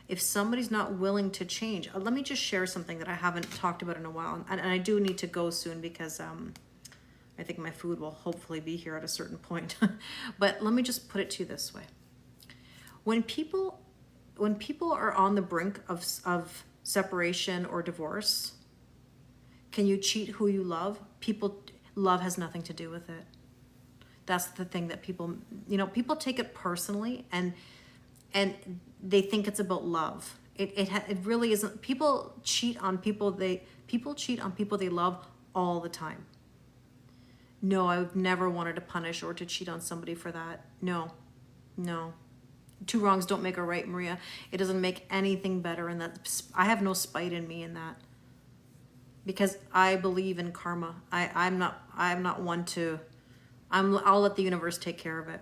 If somebody's not willing to change, let me just share something that I haven't talked about in a while, and I do need to go soon because I think my food will hopefully be here at a certain point. But let me just put it to you this way. When people are on the brink of separation or divorce, can you cheat who you love? Love has nothing to do with it. That's the thing that people take it personally, and they think it's about love. It really isn't. People cheat on people they love all the time. No, I've never wanted to punish or to cheat on somebody for that. No. Two wrongs don't make a right, Maria. It doesn't make anything better, and that I have no spite in me in that, because I believe in karma. I'm not one to. I'll let the universe take care of it.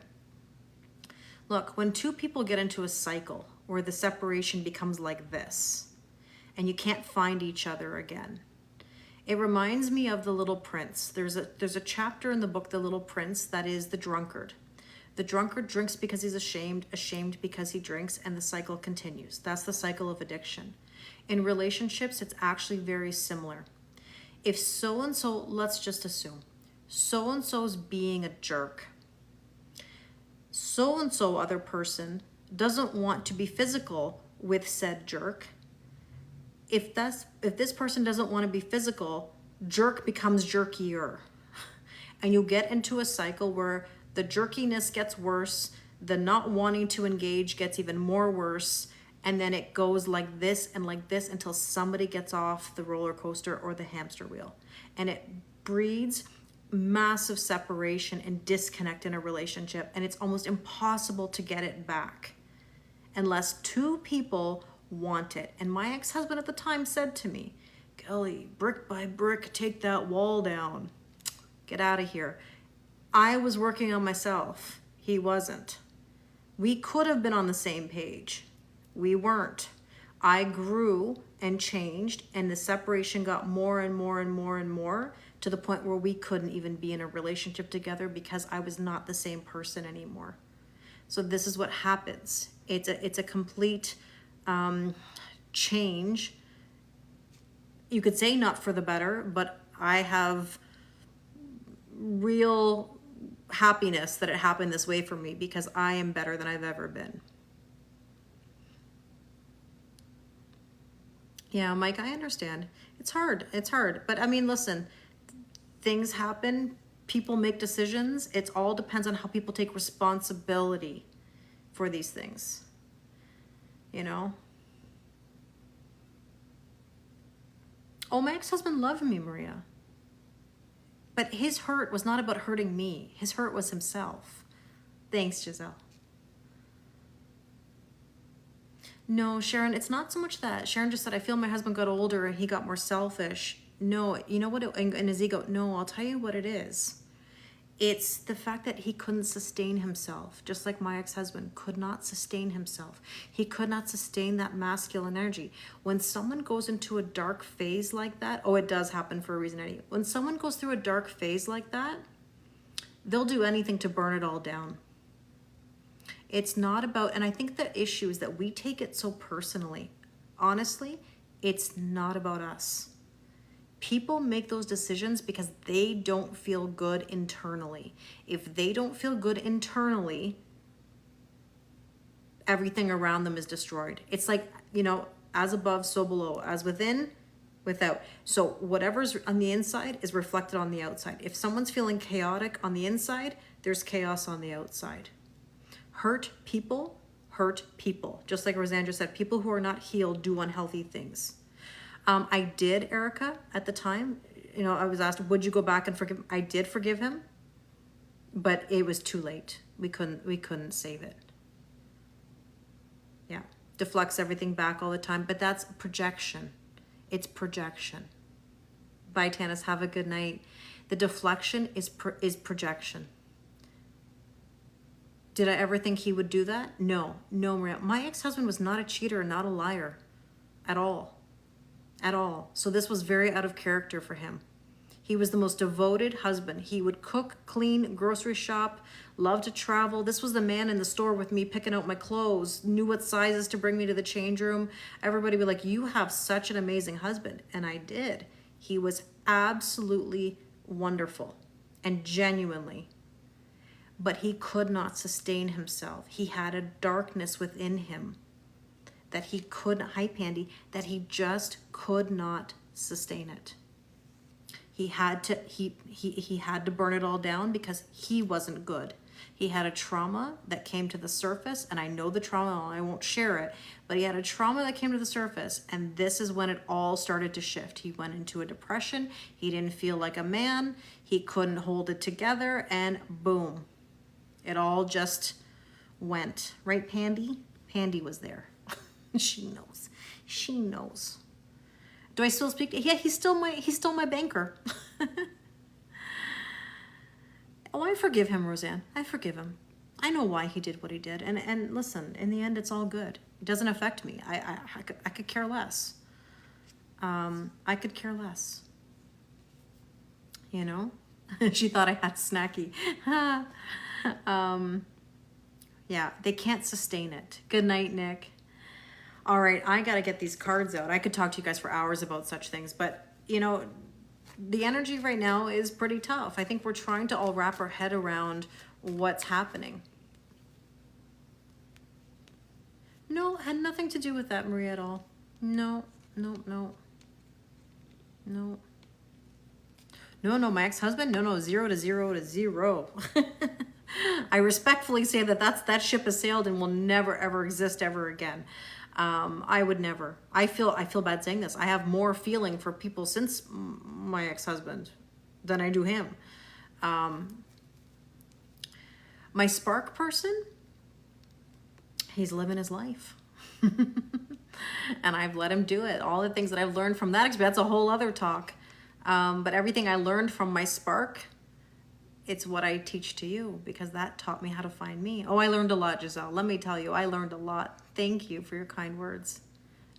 Look, when two people get into a cycle where the separation becomes like this, and you can't find each other again, it reminds me of The Little Prince. There's a chapter in the book, The Little Prince, that is the drunkard. The drunkard drinks because he's ashamed because he drinks, and the cycle continues. That's the cycle of addiction. In relationships, it's actually very similar. If so-and-so, let's just assume, so-and-so's being a jerk. So-and-so other person doesn't want to be physical with said jerk. If this person doesn't want to be physical, jerk becomes jerkier. And you'll get into a cycle where the jerkiness gets worse, the not wanting to engage gets even more worse, and then it goes like this until somebody gets off the roller coaster or the hamster wheel. And it breeds massive separation and disconnect in a relationship, and it's almost impossible to get it back unless two people want it. And my ex-husband at the time said to me, Kelly, brick by brick, take that wall down. Get out of here. I was working on myself. He wasn't. We could have been on the same page. We weren't. I grew and changed, and the separation got more and more and more and more, to the point where we couldn't even be in a relationship together because I was not the same person anymore. So this is what happens. It's a complete change. You could say not for the better, but I have real happiness that it happened this way for me, because I am better than I've ever been. Yeah, Mike, I understand. It's hard. But I mean, listen, things happen. People make decisions. It all depends on how people take responsibility for these things. You know? Oh, my ex-husband loved me, Maria. But his hurt was not about hurting me. His hurt was himself. Thanks, Giselle. No, Sharon, it's not so much that. Sharon just said, I feel my husband got older and he got more selfish. No, you know what? And his ego. No, I'll tell you what it is. It's the fact that he couldn't sustain himself, just like my ex-husband could not sustain himself. He could not sustain that masculine energy. When someone goes into a dark phase like that, oh, it does happen for a reason, Eddie. When someone goes through a dark phase like that, they'll do anything to burn it all down. It's not about, and I think the issue is that we take it so personally. Honestly, it's not about us. People make those decisions because they don't feel good internally. If they don't feel good internally, everything around them is destroyed. It's like, you know, as above, so below, as within, without. So whatever's on the inside is reflected on the outside. If someone's feeling chaotic on the inside, there's chaos on the outside. Hurt people. Just like Rosandra said, people who are not healed do unhealthy things. I did, Erica, at the time, you know, I was asked, would you go back and forgive him? I did forgive him, but it was too late. We couldn't save it. Yeah. Deflects everything back all the time, but that's projection. It's projection. Bye, Tanis. Have a good night. The deflection is projection. Did I ever think he would do that? No, Maria. My ex-husband was not a cheater, not a liar at all. At all. So this was very out of character for him. He was the most devoted husband. He would cook, clean, grocery shop, loved to travel. This was the man in the store with me picking out my clothes, knew what sizes to bring me to the change room. Everybody would be like, you have such an amazing husband. And I did. He was absolutely wonderful and genuinely. But he could not sustain himself. He had a darkness within him that he couldn't, hi Pandy, that he just could not sustain it. He had to burn it all down because he wasn't good. He had a trauma that came to the surface, and I know the trauma, I won't share it, but he had a trauma that came to the surface, and this is when it all started to shift. He went into a depression. He didn't feel like a man. He couldn't hold it together, and boom, it all just went. Right, Pandy? Pandy was there. She knows. She knows. Do I still speak to, yeah, he's still my banker. Oh, I forgive him, Roseanne. I forgive him. I know why he did what he did. And listen, in the end, it's all good. It doesn't affect me. I could care less. I could care less. You know? She thought I had snacky. Yeah, they can't sustain it. Good night, Nick. All right, I got to get these cards out. I could talk to you guys for hours about such things, but, you know, the energy right now is pretty tough. I think we're trying to all wrap our head around what's happening. No, had nothing to do with that, Maria, at all. No, no, no. No. No, my ex-husband? No, 0 to 0 to 0. I respectfully say that ship has sailed and will never, ever exist ever again. I would never. I feel bad saying this. I have more feeling for people since my ex-husband than I do him. My spark person, he's living his life. And I've let him do it. All the things that I've learned from that experience, that's a whole other talk. But everything I learned from my spark, it's what I teach to you because that taught me how to find me. Oh, I learned a lot, Giselle. Let me tell you, I learned a lot. Thank you for your kind words.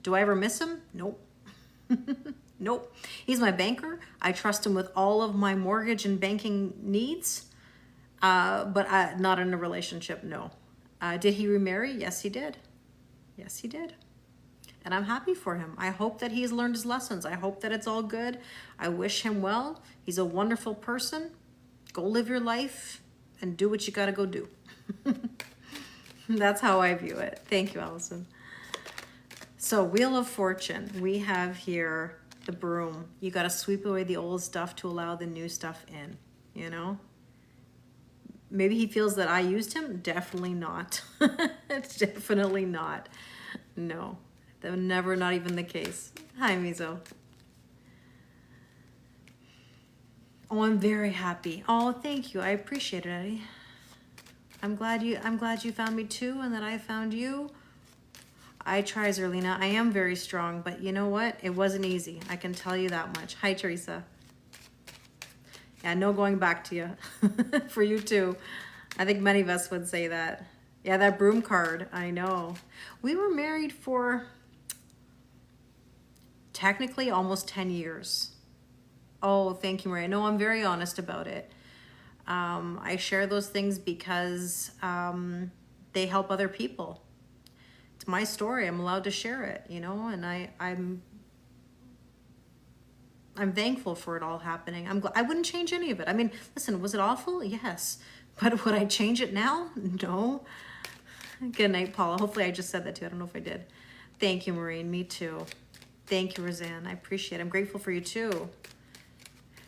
Do I ever miss him? Nope. Nope. He's my banker. I trust him with all of my mortgage and banking needs, but not in a relationship, no. Did he remarry? Yes, he did. Yes, he did. And I'm happy for him. I hope that he's learned his lessons. I hope that it's all good. I wish him well. He's a wonderful person. Go live your life and do what you got to go do. That's how I view it. Thank you, Allison. So, Wheel of Fortune. We have here the broom. You got to sweep away the old stuff to allow the new stuff in, you know? Maybe he feels that I used him. Definitely not. It's definitely not. No. That would never, not even the case. Hi, Mizo. Oh, I'm very happy. Oh, thank you. I appreciate it, Eddie. I'm glad you found me too, and that I found you. I try, Zerlina. I am very strong, but you know what? It wasn't easy. I can tell you that much. Hi, Teresa. Yeah, no going back to you. For you too. I think many of us would say that. Yeah, that broom card. I know. We were married for technically almost 10 years. Oh, thank you, Maria. No, I'm very honest about it. I share those things because they help other people. It's my story. I'm allowed to share it, you know, and I'm thankful for it all happening. I wouldn't change any of it. I mean, listen, was it awful? Yes. But would I change it now? No. Good night, Paula. Hopefully I just said that too. I don't know if I did. Thank you, Maureen. Me too. Thank you, Roseanne. I appreciate it. I'm grateful for you too.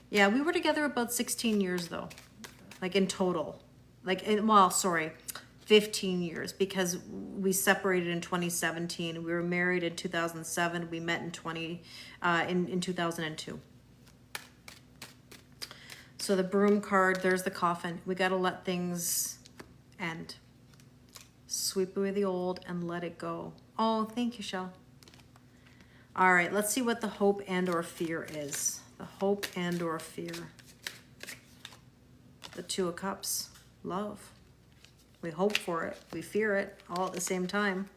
Yeah, we were together about 16 years though. Like in total. Well, sorry, 15 years because we separated in 2017. We were married in 2007. We met in 2002. So the broom card, there's the coffin. We got to let things end. Sweep away the old and let it go. Oh, thank you, Shell. All right, let's see what the hope and or fear is. The hope and or fear. The Two of Cups, love. We hope for it, we fear it, all at the same time.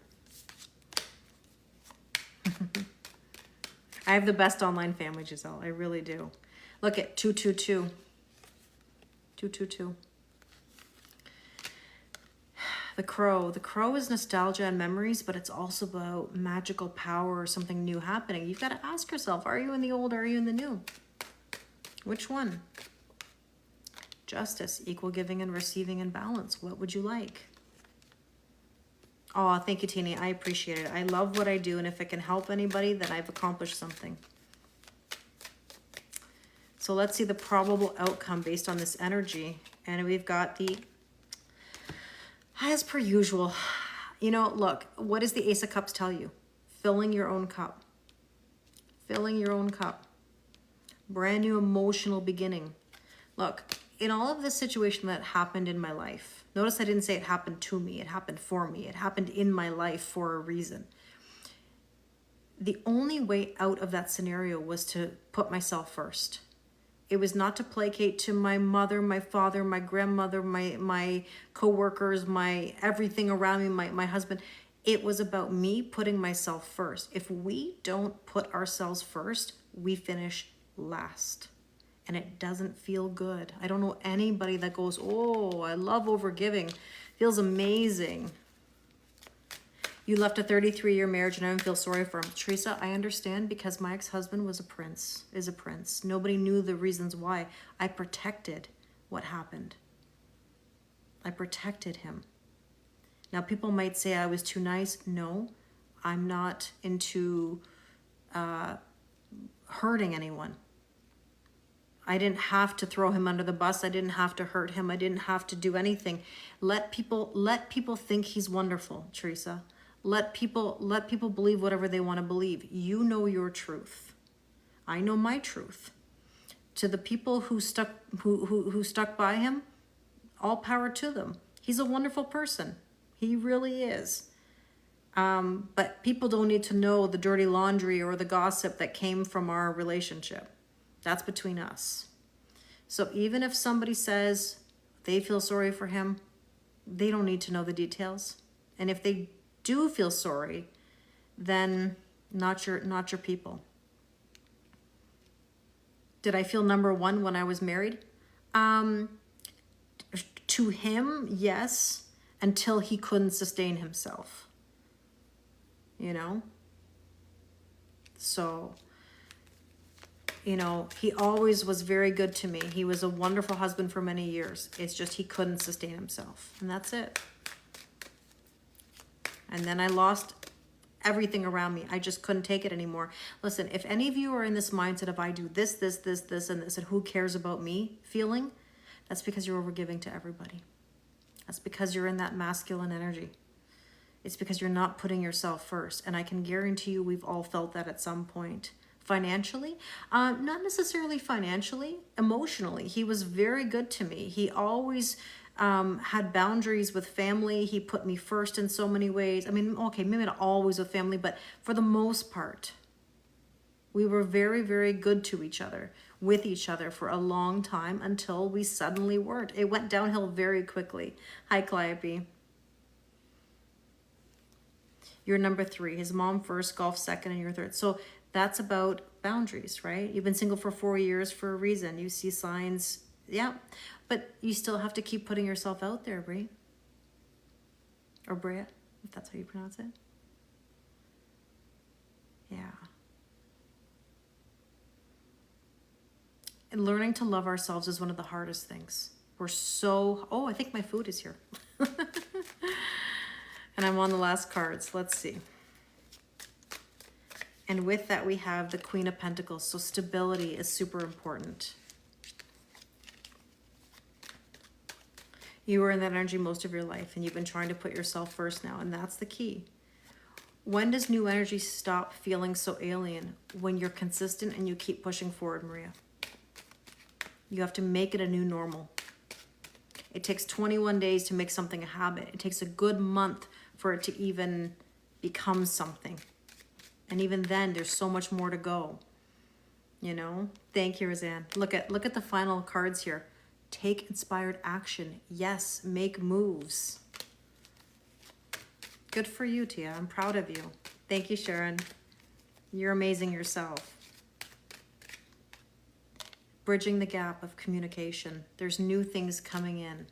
I have the best online family, Giselle. I really do. Look at 222. 222. The Crow. The Crow is nostalgia and memories, but it's also about magical power or something new happening. You've got to ask yourself, are you in the old, are you in the new? Which one? Justice, equal giving and receiving and balance. What would you like? Oh, thank you, Teeny. I appreciate it. I love what I do, and if it can help anybody, then I've accomplished something. So let's see the probable outcome based on this energy. And we've got the, as per usual, you know, look, what does the Ace of Cups tell you? Filling your own cup. Filling your own cup. Brand new emotional beginning. Look, in all of this situation that happened in my life, notice I didn't say it happened to me. It happened for me. It happened in my life for a reason. The only way out of that scenario was to put myself first. It was not to placate to my mother, my father, my grandmother, my co-workers, my everything around me, my husband. It was about me putting myself first. If we don't put ourselves first, we finish last. And it doesn't feel good. I don't know anybody that goes, oh, I love overgiving. Feels amazing. You left a 33-year marriage and I don't feel sorry for him. Teresa, I understand because my ex-husband was a prince, is a prince. Nobody knew the reasons why. I protected what happened. I protected him. Now, people might say I was too nice. No, I'm not into hurting anyone. I didn't have to throw him under the bus. I didn't have to hurt him. I didn't have to do anything. Let people think he's wonderful, Teresa. Let people believe whatever they want to believe. You know your truth. I know my truth. To the people who stuck by him, all power to them. He's a wonderful person. He really is. But people don't need to know the dirty laundry or the gossip that came from our relationship. That's between us. So even if somebody says they feel sorry for him, they don't need to know the details. And if they do feel sorry, then not your people. Did I feel number one when I was married? To him, yes, until he couldn't sustain himself. You know? So, you know, he always was very good to me. He was a wonderful husband for many years. It's just he couldn't sustain himself. And that's it. And then I lost everything around me. I just couldn't take it anymore. Listen, if any of you are in this mindset of I do this, this, this, this, and this, and who cares about me feeling, that's because you're overgiving to everybody. That's because you're in that masculine energy. It's because you're not putting yourself first. And I can guarantee you we've all felt that at some point. Financially, not necessarily financially, emotionally. He was very good to me. He always had boundaries with family. He put me first in so many ways. I mean, okay, maybe not always with family, but for the most part, we were very, very good to each other, with each other for a long time until we suddenly weren't. It went downhill very quickly. Hi, Calliope. You're number 3. His mom first, golf second, and you're third. So that's about boundaries, right? You've been single for 4 years for a reason. You see signs, yeah. But you still have to keep putting yourself out there, Brie. Or Bria, if that's how you pronounce it. Yeah. And learning to love ourselves is one of the hardest things. We're so, oh, I think my food is here. And I'm on the last cards. Let's see. And with that, we have the Queen of Pentacles. So stability is super important. You were in that energy most of your life, and you've been trying to put yourself first now, and that's the key. When does new energy stop feeling so alien? When you're consistent and you keep pushing forward, Maria. You have to make it a new normal. It takes 21 days to make something a habit. It takes a good month for it to even become something. And even then, there's so much more to go. You know? Thank you, Roseanne. Look at the final cards here. Take inspired action. Yes, make moves. Good for you, Tia. I'm proud of you. Thank you, Sharon. You're amazing yourself. bridging the gap of communication. There's new things coming in,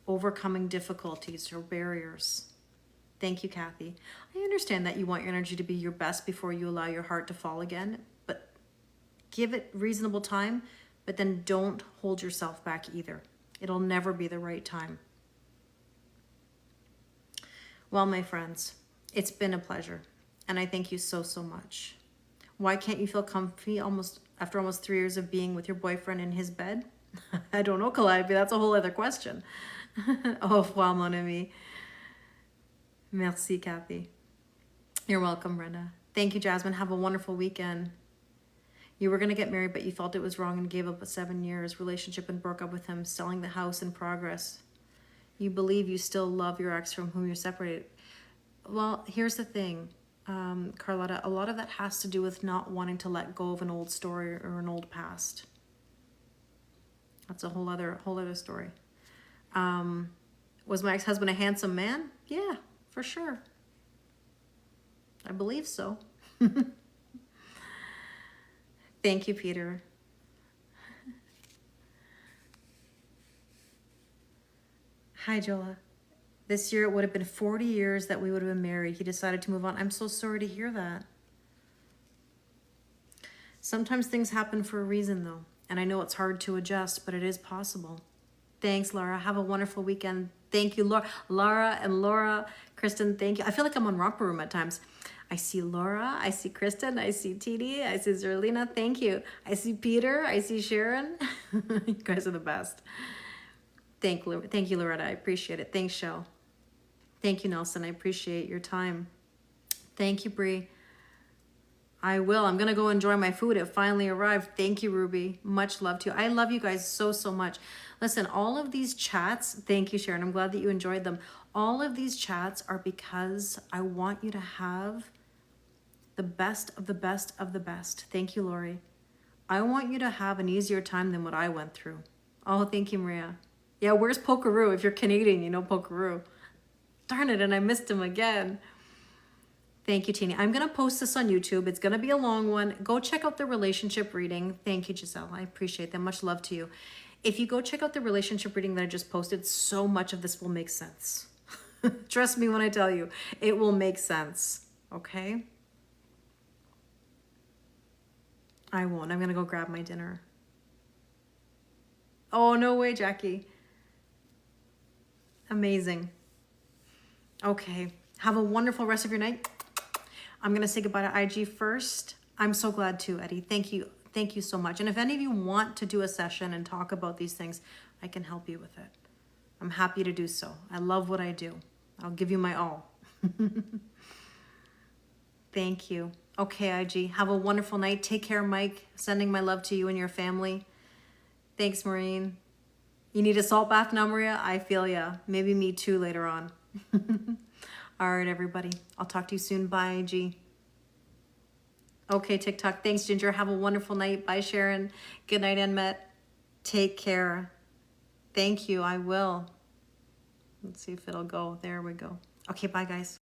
overcoming difficulties or barriers. Thank you, Kathy. I understand that you want your energy to be your best before you allow your heart to fall again, but give it reasonable time, but then don't hold yourself back either. It'll never be the right time. Well, my friends, it's been a pleasure, and I thank you so, so much. Why can't you feel comfy after almost 3 years of being with your boyfriend in his bed? I don't know, Calliope, that's a whole other question. Au revoir, mon ami. Merci, Kathy. You're welcome, Brenda. Thank you, Jasmine. Have a wonderful weekend. You were going to get married, but you felt it was wrong and gave up a 7 years relationship and broke up with him, selling the house in progress. You believe you still love your ex from whom you're separated. Well, here's the thing, Carlotta. A lot of that has to do with not wanting to let go of an old story or an old past. That's a whole other story. Was my ex-husband a handsome man? Yeah, for sure. I believe so. Thank you, Peter. Hi, Jola. This year it would have been 40 years that we would have been married. He decided to move on. I'm so sorry to hear that. Sometimes things happen for a reason, though. And I know it's hard to adjust, but it is possible. Thanks, Laura. Have a wonderful weekend. Thank you, Laura and Laura. Kristen, thank you. I feel like I'm on Romper Room at times. I see Laura, I see Kristen, I see TD, I see Zerlina, thank you. I see Peter, I see Sharon. You guys are the best. Thank you, Loretta, I appreciate it. Thanks, Shell. Thank you, Nelson, I appreciate your time. Thank you, Bree. I will, I'm gonna go enjoy my food. It finally arrived. Thank you, Ruby. Much love to you. I love you guys so, so much. Listen, all of these chats, thank you, Sharon. I'm glad that you enjoyed them. All of these chats are because I want you to have the best of the best of the best. Thank you, Lori. I want you to have an easier time than what I went through. Oh, thank you, Maria. Yeah, where's Pokeroo? If you're Canadian, you know Pokeroo. Darn it, and I missed him again. Thank you, Tina. I'm going to post this on YouTube. It's going to be a long one. Go check out the relationship reading. Thank you, Giselle. I appreciate that. Much love to you. If you go check out the relationship reading that I just posted, so much of this will make sense. Trust me when I tell you, it will make sense. Okay? I won't. I'm going to go grab my dinner. Oh, no way, Jackie. Amazing. Okay. Have a wonderful rest of your night. I'm going to say goodbye to IG first. I'm so glad too, Eddie. Thank you. Thank you so much. And if any of you want to do a session and talk about these things, I can help you with it. I'm happy to do so. I love what I do. I'll give you my all. Thank you. Okay, IG. Have a wonderful night. Take care, Mike. Sending my love to you and your family. Thanks, Maureen. You need a salt bath now, Maria? I feel ya. Maybe me too later on. All right, everybody. I'll talk to you soon. Bye, IG. Okay, TikTok. Thanks, Ginger. Have a wonderful night. Bye, Sharon. Good night, Enmet. Take care. Thank you. I will. Let's see if it'll go. There we go. Okay, bye, guys.